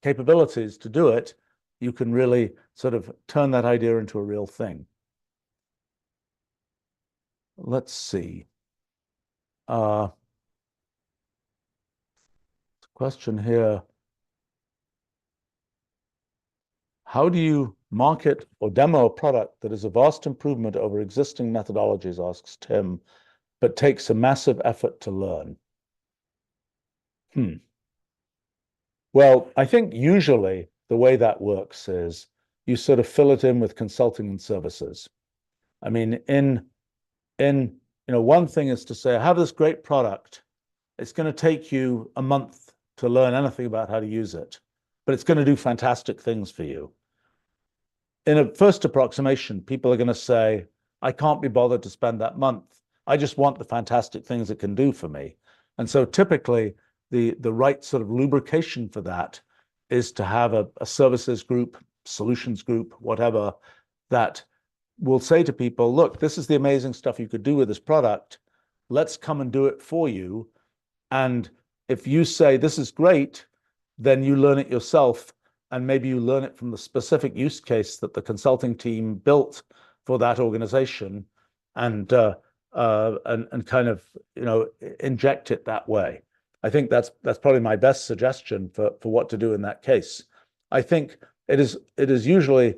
capabilities to do it. You can really sort of turn that idea into a real thing. Let's see. Question here. How do you market or demo a product that is a vast improvement over existing methodologies, asks Tim, but takes a massive effort to learn? Well, I think usually the way that works is you sort of fill it in with consulting and services. I mean, one thing is to say, I have this great product. It's going to take you a month to learn anything about how to use it, but it's going to do fantastic things for you. In a first approximation, people are going to say, I can't be bothered to spend that month. I just want the fantastic things it can do for me. And so typically, the right sort of lubrication for that is to have a services group, solutions group, whatever, that will say to people, look, this is the amazing stuff you could do with this product. Let's come and do it for you. And if you say this is great, then you learn it yourself. And maybe you learn it from the specific use case that the consulting team built for that organization, and kind of inject it that way. I think that's probably my best suggestion for what to do in that case. I think it is usually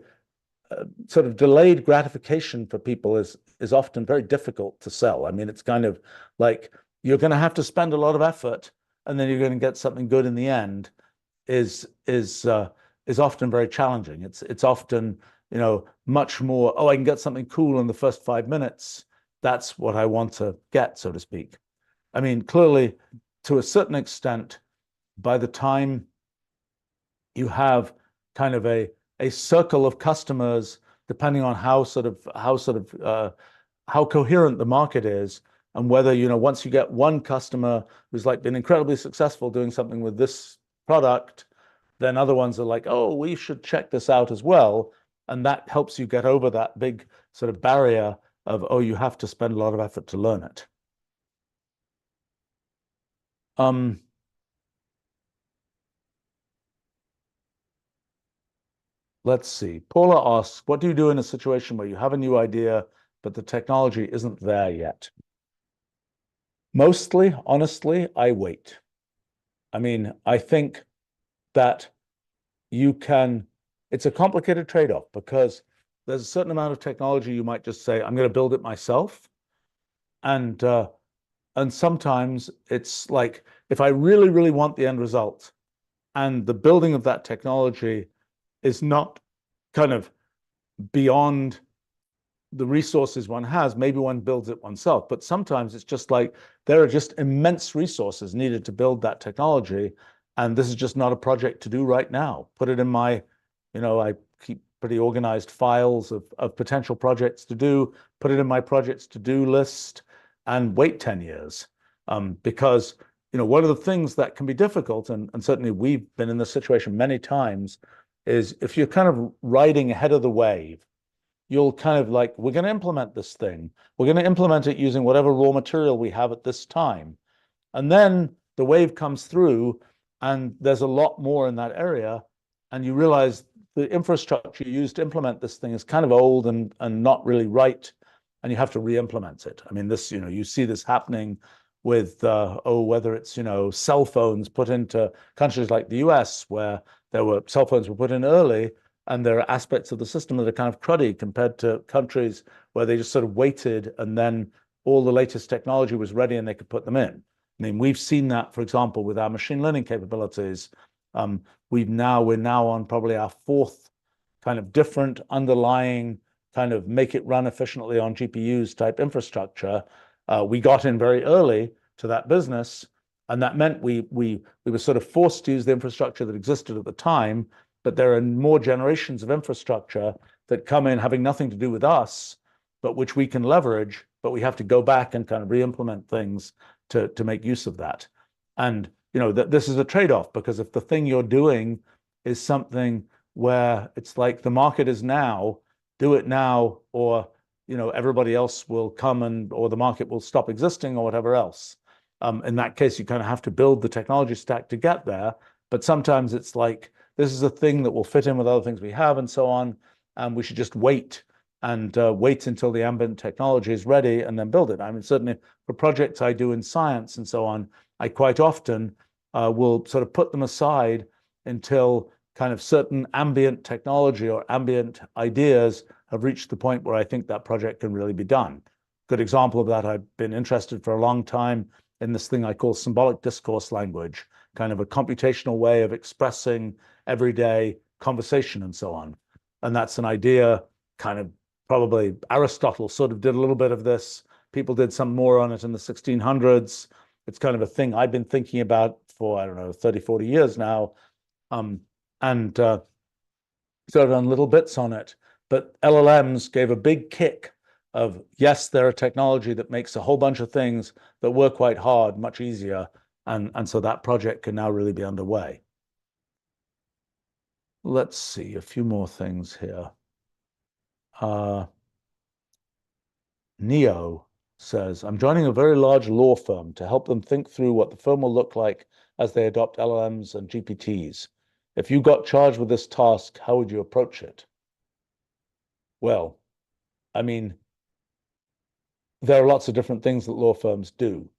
sort of delayed gratification for people is often very difficult to sell. I mean, it's kind of like you're going to have to spend a lot of effort, and then you're going to get something good in the end. Is often very challenging. It's often much more, oh, I can get something cool in the first 5 minutes. That's what I want to get, so to speak. I mean, clearly, to a certain extent, by the time you have kind of a circle of customers, depending on how coherent the market is, and whether once you get one customer who's like been incredibly successful doing something with this product, then other ones are like, oh, we should check this out as well. And that helps you get over that big sort of barrier of, oh, you have to spend a lot of effort to learn it. Let's see. Paula asks, what do you do in a situation where you have a new idea, but the technology isn't there yet? Mostly, honestly, I wait. I mean, I think that it's a complicated trade-off because there's a certain amount of technology you might just say, I'm going to build it myself. And sometimes it's like, if I really, really want the end result and the building of that technology is not kind of beyond the resources one has, maybe one builds it oneself. But sometimes it's just like there are just immense resources needed to build that technology. And this is just not a project to do right now. Put it in my, I keep pretty organized files of potential projects to do, put it in my projects to do list and wait 10 years. Because, one of the things that can be difficult, and certainly we've been in this situation many times, is if you're kind of riding ahead of the wave, you'll kind of like, we're going to implement this thing. We're going to implement it using whatever raw material we have at this time. And then the wave comes through and there's a lot more in that area. And you realize the infrastructure you used to implement this thing is kind of old and not really right. And you have to re-implement it. I mean, this, you see this happening with, whether it's, cell phones put into countries like the US, where cell phones were put in early, and there are aspects of the system that are kind of cruddy compared to countries where they just sort of waited and then all the latest technology was ready and they could put them in. I mean, we've seen that, for example, with our machine learning capabilities. We're now on probably our fourth kind of different underlying kind of make it run efficiently on GPUs type infrastructure. We got in very early to that business, and that meant we were sort of forced to use the infrastructure that existed at the time. But there are more generations of infrastructure that come in having nothing to do with us, but which we can leverage, but we have to go back and kind of re-implement things to make use of that. And, this is a trade-off, because if the thing you're doing is something where it's like the market is now, do it now, or, everybody else will come or the market will stop existing or whatever else. In that case, you kind of have to build the technology stack to get there. But sometimes it's like, this is a thing that will fit in with other things we have and so on. And we should just wait until the ambient technology is ready and then build it. I mean, certainly for projects I do in science and so on, I quite often will sort of put them aside until kind of certain ambient technology or ambient ideas have reached the point where I think that project can really be done. Good example of that, I've been interested for a long time in this thing I call symbolic discourse language, kind of a computational way of expressing everyday conversation and so on. And that's an idea, kind of probably Aristotle sort of did a little bit of this. People did some more on it in the 1600s. It's kind of a thing I've been thinking about for, I don't know, 30, 40 years now. And sort of done little bits on it. But LLMs gave a big kick of, yes, they're a technology that makes a whole bunch of things that work quite hard much easier. And so that project can now really be underway. Let's see, a few more things here. Neo says, I'm joining a very large law firm to help them think through what the firm will look like as they adopt LLMs and GPTs. If you got charged with this task, how would you approach it? Well, I mean, there are lots of different things that law firms do.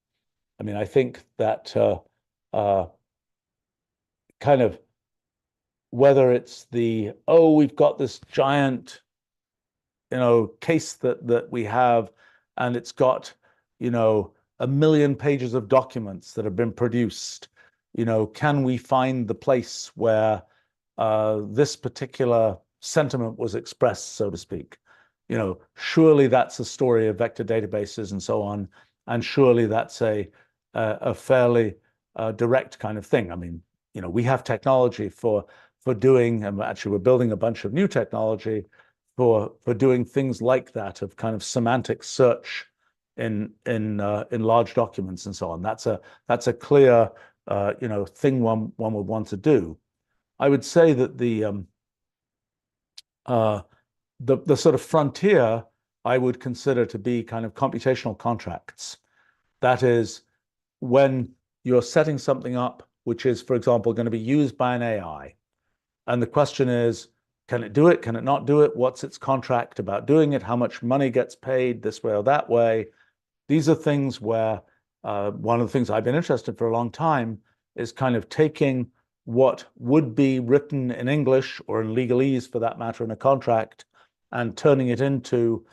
I mean, I think that kind of, whether it's we've got this giant, case that we have, and it's got, 1 million pages of documents that have been produced. Can we find the place where this particular sentiment was expressed, so to speak? Surely that's a story of vector databases and so on, and surely that's a fairly direct kind of thing. I mean, we have technology for doing, and actually we're building a bunch of new technology for doing things like that, of kind of semantic search in large documents and so on. That's a clear thing one would want to do. I would say that the sort of frontier I would consider to be kind of computational contracts. That is, when you're setting something up which is, for example, going to be used by an AI, and the question is, can it do it? Can it not do it? What's its contract about doing it? How much money gets paid this way or that way? These are things where one of the things I've been interested for a long time is kind of taking what would be written in English or in legalese, for that matter, in a contract, and turning it into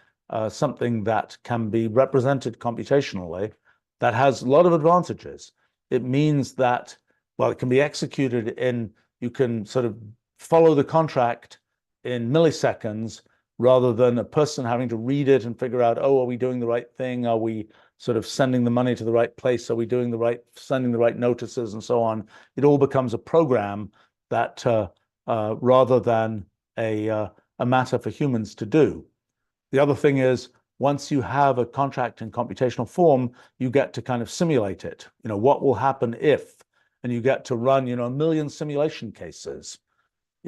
something that can be represented computationally, that has a lot of advantages. It means that, well, it can be executed in, you can sort of follow the contract in milliseconds rather than a person having to read it and figure out, oh, are we doing the right thing? Are we sort of sending the money to the right place? Are we doing the right, sending the right notices and so on? It all becomes a program that rather than a matter for humans to do. The other thing is, once you have a contract in computational form, you get to kind of simulate it. What will happen if, and you get to run, a million simulation cases.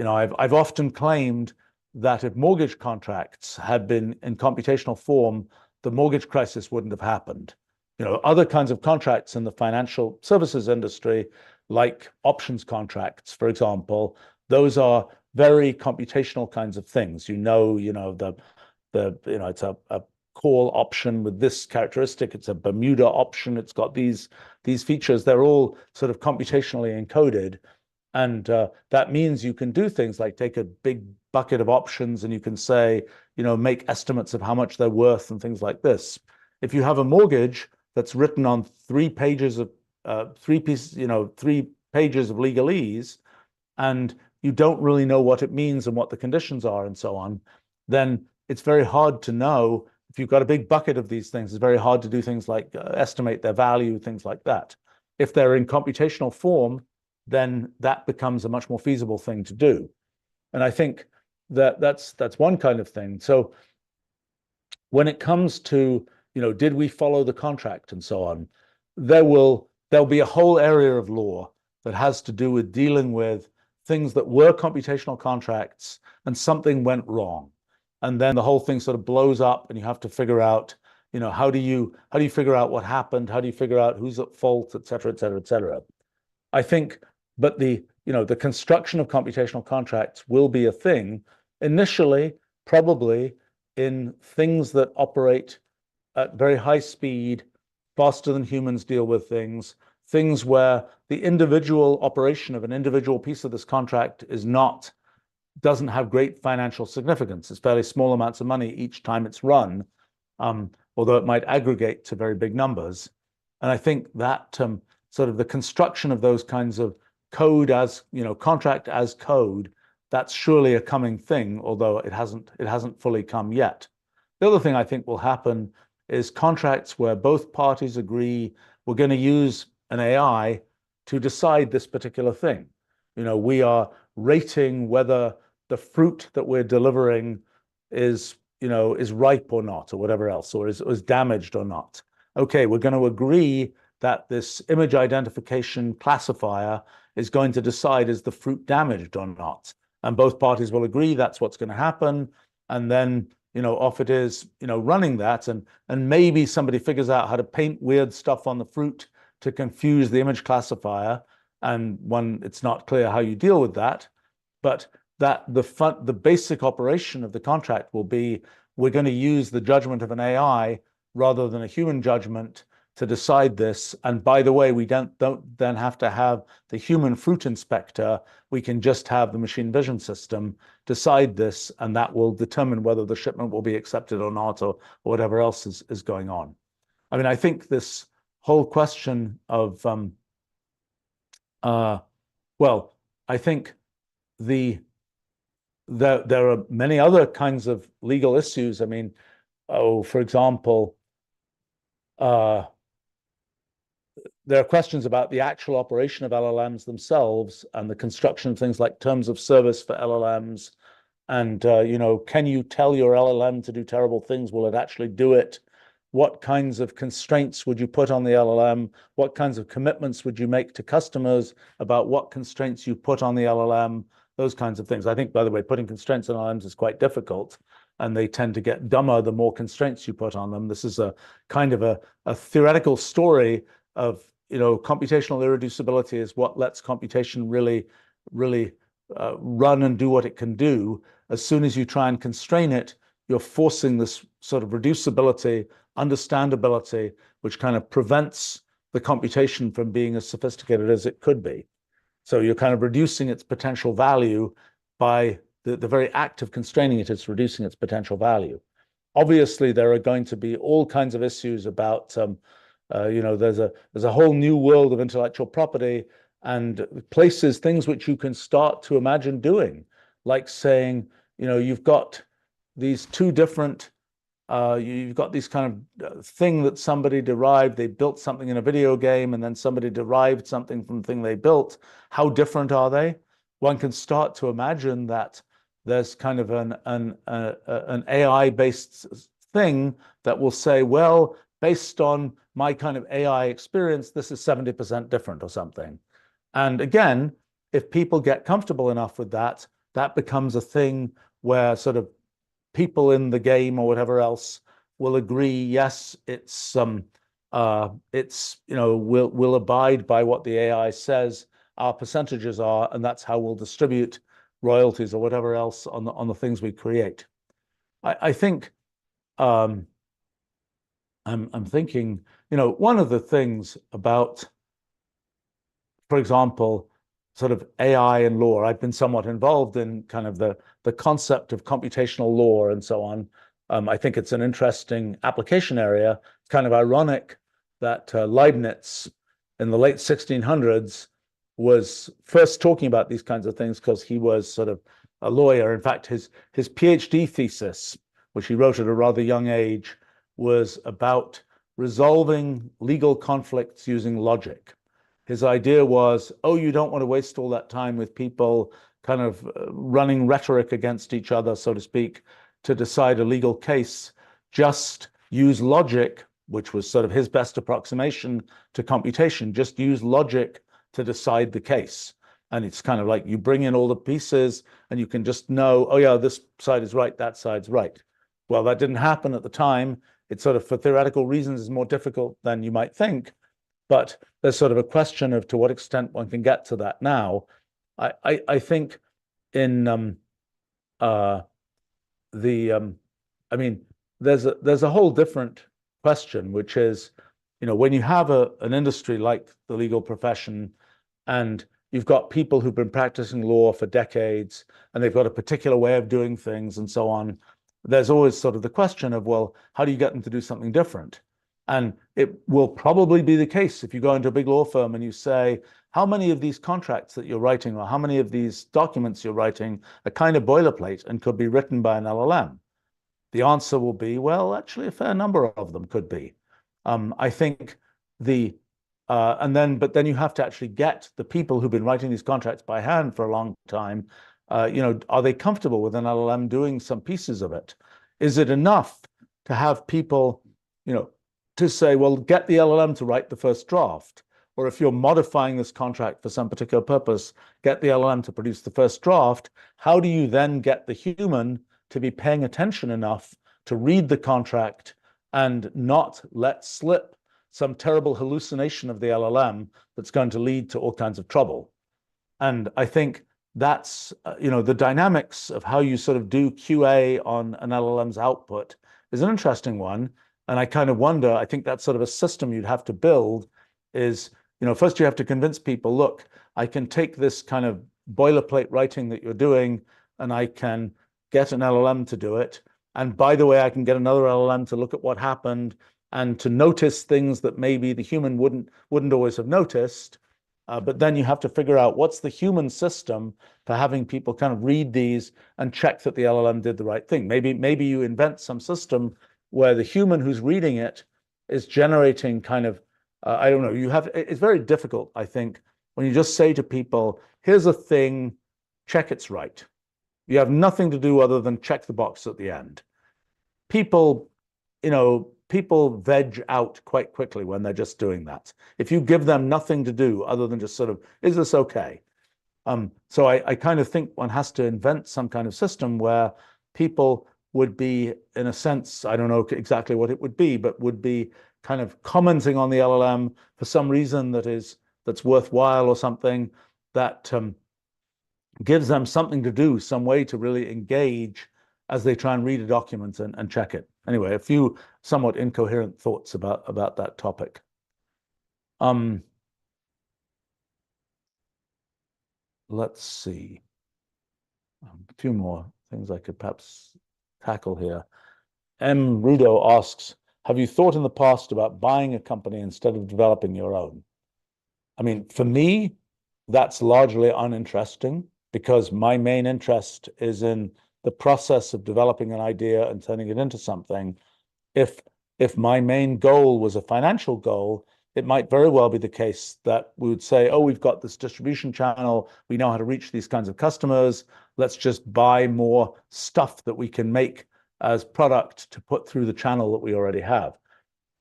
I've often claimed that if mortgage contracts had been in computational form, the mortgage crisis wouldn't have happened. Other kinds of contracts in the financial services industry, like options contracts, for example, those are very computational kinds of things. It's a call option with this characteristic. It's a Bermuda option. It's got these features. They're all sort of computationally encoded. And that means you can do things like take a big bucket of options and you can say, make estimates of how much they're worth and things like this. If you have a mortgage that's written on 3 pages of three pages of legalese, and you don't really know what it means and what the conditions are and so on, then it's very hard to know. If you've got a big bucket of these things, it's very hard to do things like estimate their value, things like that. If they're in computational form, then that becomes a much more feasible thing to do. And I think that that's one kind of thing. So when it comes to, did we follow the contract and so on, there'll be a whole area of law that has to do with dealing with things that were computational contracts and something went wrong. And then the whole thing sort of blows up and you have to figure out, how do you figure out what happened? How do you figure out who's at fault, et cetera, et cetera, et cetera? I think, but the construction of computational contracts will be a thing initially, probably in things that operate at very high speed, faster than humans deal with things where the individual operation of an individual piece of this contract doesn't have great financial significance. It's fairly small amounts of money each time it's run, although it might aggregate to very big numbers. And I think that sort of the construction of those kinds of code as, contract as code, that's surely a coming thing, although it hasn't fully come yet. The other thing I think will happen is contracts where both parties agree we're going to use an AI to decide this particular thing. We are rating whether the fruit that we're delivering is ripe or not, or whatever else, or is damaged or not. Okay, we're going to agree that this image identification classifier is going to decide, is the fruit damaged or not? And both parties will agree that's what's going to happen. And then, off it is, running that. And maybe somebody figures out how to paint weird stuff on the fruit to confuse the image classifier. And when it's not clear how you deal with that, but that the basic operation of the contract will be, we're going to use the judgment of an AI rather than a human judgment to decide this. And by the way, we don't then have to have the human fruit inspector. We can just have the machine vision system decide this, and that will determine whether the shipment will be accepted or not, or whatever else is going on. I mean, I think this whole question of, well, I think there are many other kinds of legal issues. I mean, for example, there are questions about the actual operation of LLMs themselves and the construction of things like terms of service for LLMs. And, can you tell your LLM to do terrible things? Will it actually do it? What kinds of constraints would you put on the LLM? What kinds of commitments would you make to customers about what constraints you put on the LLM? Those kinds of things. I think, by the way, putting constraints on LLMs is quite difficult, and they tend to get dumber the more constraints you put on them. This is a kind of a theoretical story of, computational irreducibility is what lets computation really run and do what it can do. As soon as you try and constrain it, you're forcing this sort of reducibility, understandability, which kind of prevents the computation from being as sophisticated as it could be. So you're kind of reducing its potential value by the very act of constraining it, it's reducing its potential value. Obviously, there are going to be all kinds of issues about, there's a whole new world of intellectual property and places, things which you can start to imagine doing, like saying, you've got these two different you've got this kind of thing that somebody derived. They built something in a video game, and then somebody derived something from the thing they built. How different are they? One can start to imagine that there's kind of an AI-based thing that will say, well, based on my kind of AI experience, this is 70% different or something. And again, if people get comfortable enough with that, that becomes a thing where sort of people in the game or whatever else will agree, yes, we'll abide by what the AI says our percentages are, and that's how we'll distribute royalties or whatever else on the things we create. I think I'm thinking, one of the things about, for example, sort of AI and law. I've been somewhat involved in kind of the concept of computational law and so on. I think it's an interesting application area. It's kind of ironic that Leibniz in the late 1600s was first talking about these kinds of things because he was sort of a lawyer. In fact, his PhD thesis, which he wrote at a rather young age, was about resolving legal conflicts using logic. His idea was, oh, you don't want to waste all that time with people kind of running rhetoric against each other, so to speak, to decide a legal case. Just use logic, which was sort of his best approximation to computation. Just use logic to decide the case. And it's kind of like you bring in all the pieces and you can just know, oh yeah, this side is right, that side's right. Well, that didn't happen at the time. It's sort of, for theoretical reasons, is more difficult than you might think. But there's sort of a question of to what extent one can get to that now. I think in I mean, there's a whole different question, which is, when you have an industry like the legal profession, and you've got people who've been practicing law for decades, and they've got a particular way of doing things and so on, there's always sort of the question of, well, how do you get them to do something different? And it will probably be the case if you go into a big law firm and you say, how many of these contracts that you're writing or how many of these documents you're writing are kind of boilerplate and could be written by an LLM? The answer will be, well, actually a fair number of them could be. I think but then you have to actually get the people who've been writing these contracts by hand for a long time. Are they comfortable with an LLM doing some pieces of it? Is it enough to have people, to say, well, get the LLM to write the first draft? Or if you're modifying this contract for some particular purpose, get the LLM to produce the first draft. How do you then get the human to be paying attention enough to read the contract and not let slip some terrible hallucination of the LLM that's going to lead to all kinds of trouble? And I think that's, the dynamics of how you sort of do QA on an LLM's output is an interesting one. And I kind of wonder, I think that's sort of a system you'd have to build is, first you have to convince people, look, I can take this kind of boilerplate writing that you're doing and I can get an LLM to do it. And by the way, I can get another LLM to look at what happened and to notice things that maybe the human wouldn't always have noticed. But then you have to figure out what's the human system for having people kind of read these and check that the LLM did the right thing. Maybe you invent some system where the human who's reading it is generating kind of, I don't know, it's very difficult, I think, when you just say to people, here's a thing, check it's right. You have nothing to do other than check the box at the end. People veg out quite quickly when they're just doing that. If you give them nothing to do other than just sort of, is this okay? So I kind of think one has to invent some kind of system where people would be, in a sense, I don't know exactly what it would be, but would be kind of commenting on the LLM for some reason that's worthwhile or something that gives them something to do, some way to really engage as they try and read a document and check it. Anyway, a few somewhat incoherent thoughts about that topic. let's see. A few more things I could perhaps tackle here. M. Rudo asks, have you thought in the past about buying a company instead of developing your own? I mean, for me, that's largely uninteresting because my main interest is in the process of developing an idea and turning it into something. If if my main goal was a financial goal, it might very well be the case that we would say, oh, we've got this distribution channel, we know how to reach these kinds of customers, let's just buy more stuff that we can make as product to put through the channel that we already have.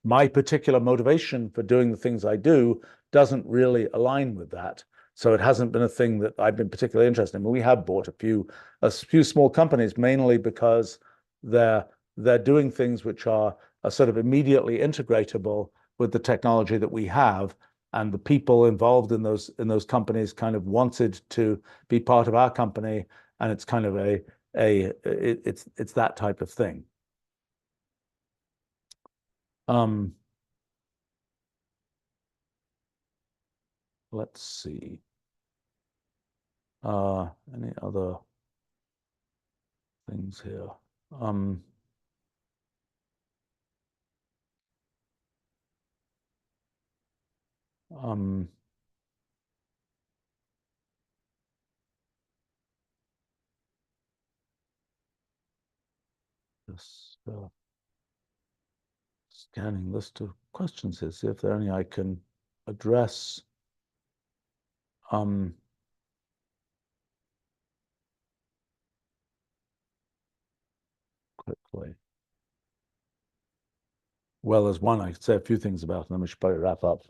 My particular motivation for doing the things I do doesn't really align with that. So it hasn't been a thing that I've been particularly interested in. We have bought a few small companies, mainly because they're doing things which are sort of immediately integratable with the technology that we have, and the people involved in those companies kind of wanted to be part of our company, and it's kind of it's that type of thing. Let's see. Any other things here? Just scanning list of questions here, see if there are any I can address. Quickly. Well, there's one I could say a few things about, and then we should probably wrap up.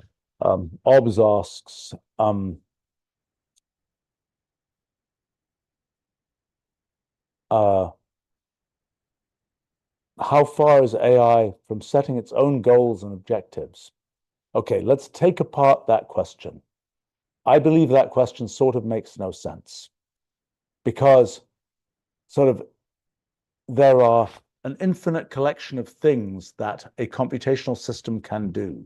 Obbs asks, how far is AI from setting its own goals and objectives? Okay, let's take apart that question. I believe that question sort of makes no sense because sort of there are an infinite collection of things that a computational system can do.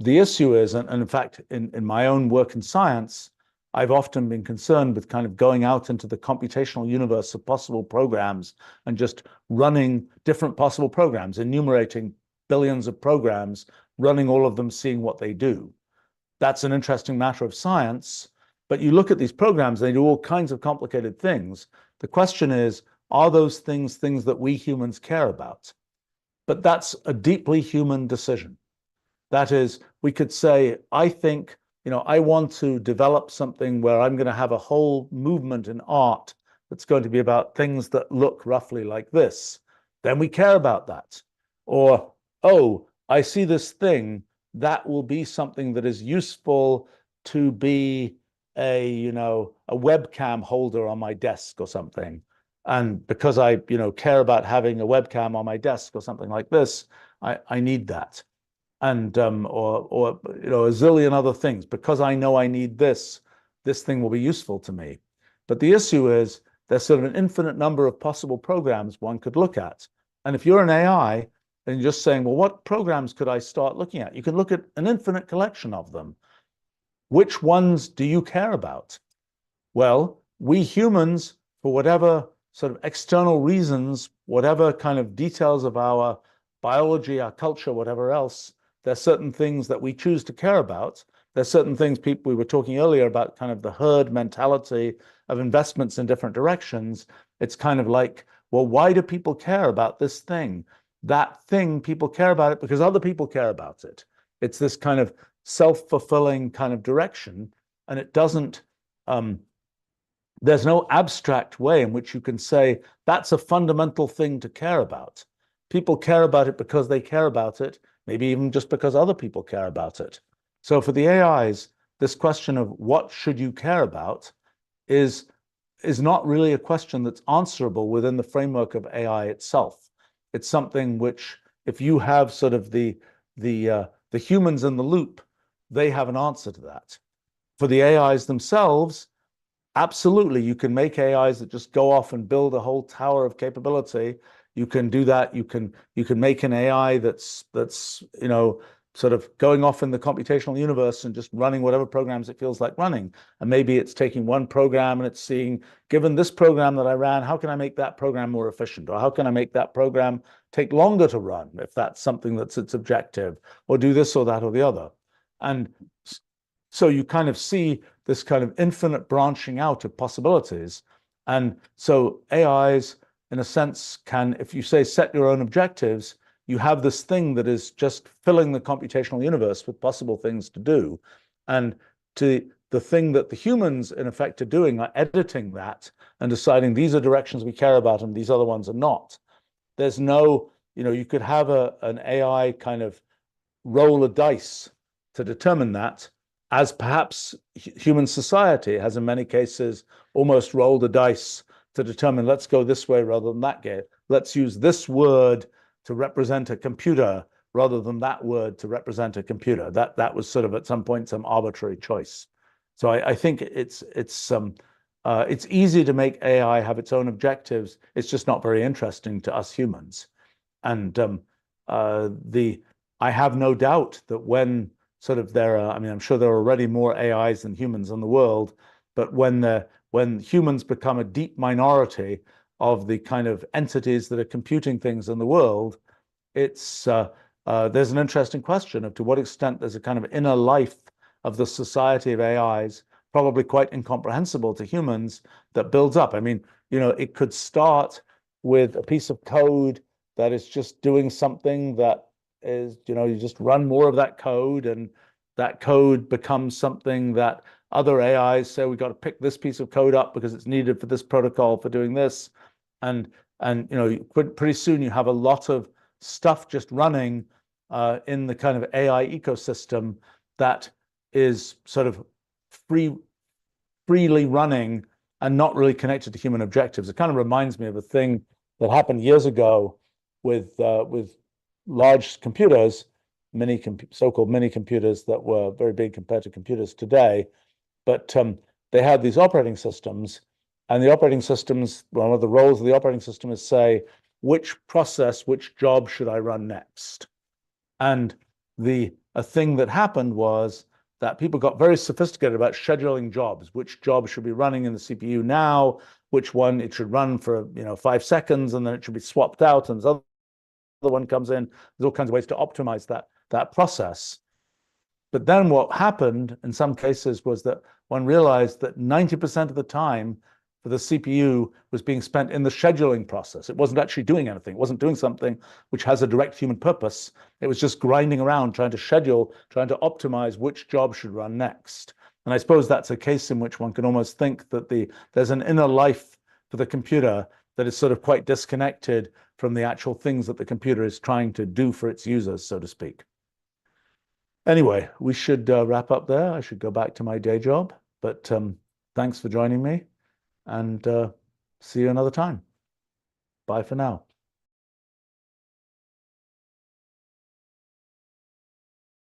The issue is, and in fact, in my own work in science, I've often been concerned with kind of going out into the computational universe of possible programs and just running different possible programs, enumerating billions of programs, running all of them, seeing what they do. That's an interesting matter of science, but you look at these programs, they do all kinds of complicated things. The question is, are those things that we humans care about? But that's a deeply human decision. That is, we could say, I think, I want to develop something where I'm going to have a whole movement in art that's going to be about things that look roughly like this. Then we care about that. Or, oh, I see this thing that will be something that is useful to be a webcam holder on my desk or something. And because I, care about having a webcam on my desk or something like this, I need that. And or a zillion other things. Because I know I need this thing will be useful to me. But the issue is there's sort of an infinite number of possible programs one could look at. And if you're an AI and you're just saying, well, what programs could I start looking at? You can look at an infinite collection of them. Which ones do you care about? Well, we humans, for whatever sort of external reasons, whatever kind of details of our biology, our culture, whatever else, there's certain things that we choose to care about. There's certain things we were talking earlier about kind of the herd mentality of investments in different directions. It's kind of like, well, why do people care about this thing? That thing, people care about it because other people care about it. It's this kind of self-fulfilling kind of direction, and it doesn't, there's no abstract way in which you can say that's a fundamental thing to care about. People care about it because they care about it, maybe even just because other people care about it. So for the AIs, this question of what should you care about is not really a question that's answerable within the framework of AI itself. It's something which, if you have sort of the humans in the loop, they have an answer to that. For the AIs themselves, absolutely, you can make AIs that just go off and build a whole tower of capability. You can do that. You can make an AI that's sort of going off in the computational universe and just running whatever programs it feels like running. And maybe it's taking one program and it's seeing, given this program that I ran, how can I make that program more efficient? Or how can I make that program take longer to run if that's something that's its objective, or do this or that or the other. And so you kind of see this kind of infinite branching out of possibilities. And so AIs, in a sense, can, if you say set your own objectives, you have this thing that is just filling the computational universe with possible things to do. And the thing that the humans, in effect, are doing are editing that and deciding these are directions we care about and these other ones are not. There's no, you could have an AI kind of roll a dice to determine that, as perhaps human society has in many cases almost rolled a dice to determine, let's go this way rather than that way. Let's use this word to represent a computer rather than that word to represent a computer. That was sort of at some point some arbitrary choice. So I think it's easy to make AI have its own objectives. It's just not very interesting to us humans. And I have no doubt that when sort of I'm sure there are already more AIs than humans in the world, but when humans become a deep minority of the kind of entities that are computing things in the world, there's an interesting question of to what extent there's a kind of inner life of the society of AIs, probably quite incomprehensible to humans, that builds up. I mean, it could start with a piece of code that is just doing something that is, you just run more of that code, and that code becomes something that other AIs say, we've got to pick this piece of code up because it's needed for this protocol for doing this. And pretty soon you have a lot of stuff just running in the kind of AI ecosystem that is sort of freely running and not really connected to human objectives. It kind of reminds me of a thing that happened years ago with large computers, so-called mini computers that were very big compared to computers today. But they had these operating systems, and the operating systems, one of the roles of the operating system is say, which process, which job should I run next? And a thing that happened was that people got very sophisticated about scheduling jobs. Which job should be running in the CPU now? Which one it should run for 5 seconds, and then it should be swapped out, and this other one comes in. There's all kinds of ways to optimize that process. But then what happened in some cases was that one realized that 90% of the time for the CPU was being spent in the scheduling process. It wasn't actually doing anything. It wasn't doing something which has a direct human purpose. It was just grinding around, trying to schedule, trying to optimize which job should run next. And I suppose that's a case in which one can almost think that there's an inner life for the computer that is sort of quite disconnected from the actual things that the computer is trying to do for its users, so to speak. Anyway, we should wrap up there. I should go back to my day job, but thanks for joining me, and see you another time. Bye for now.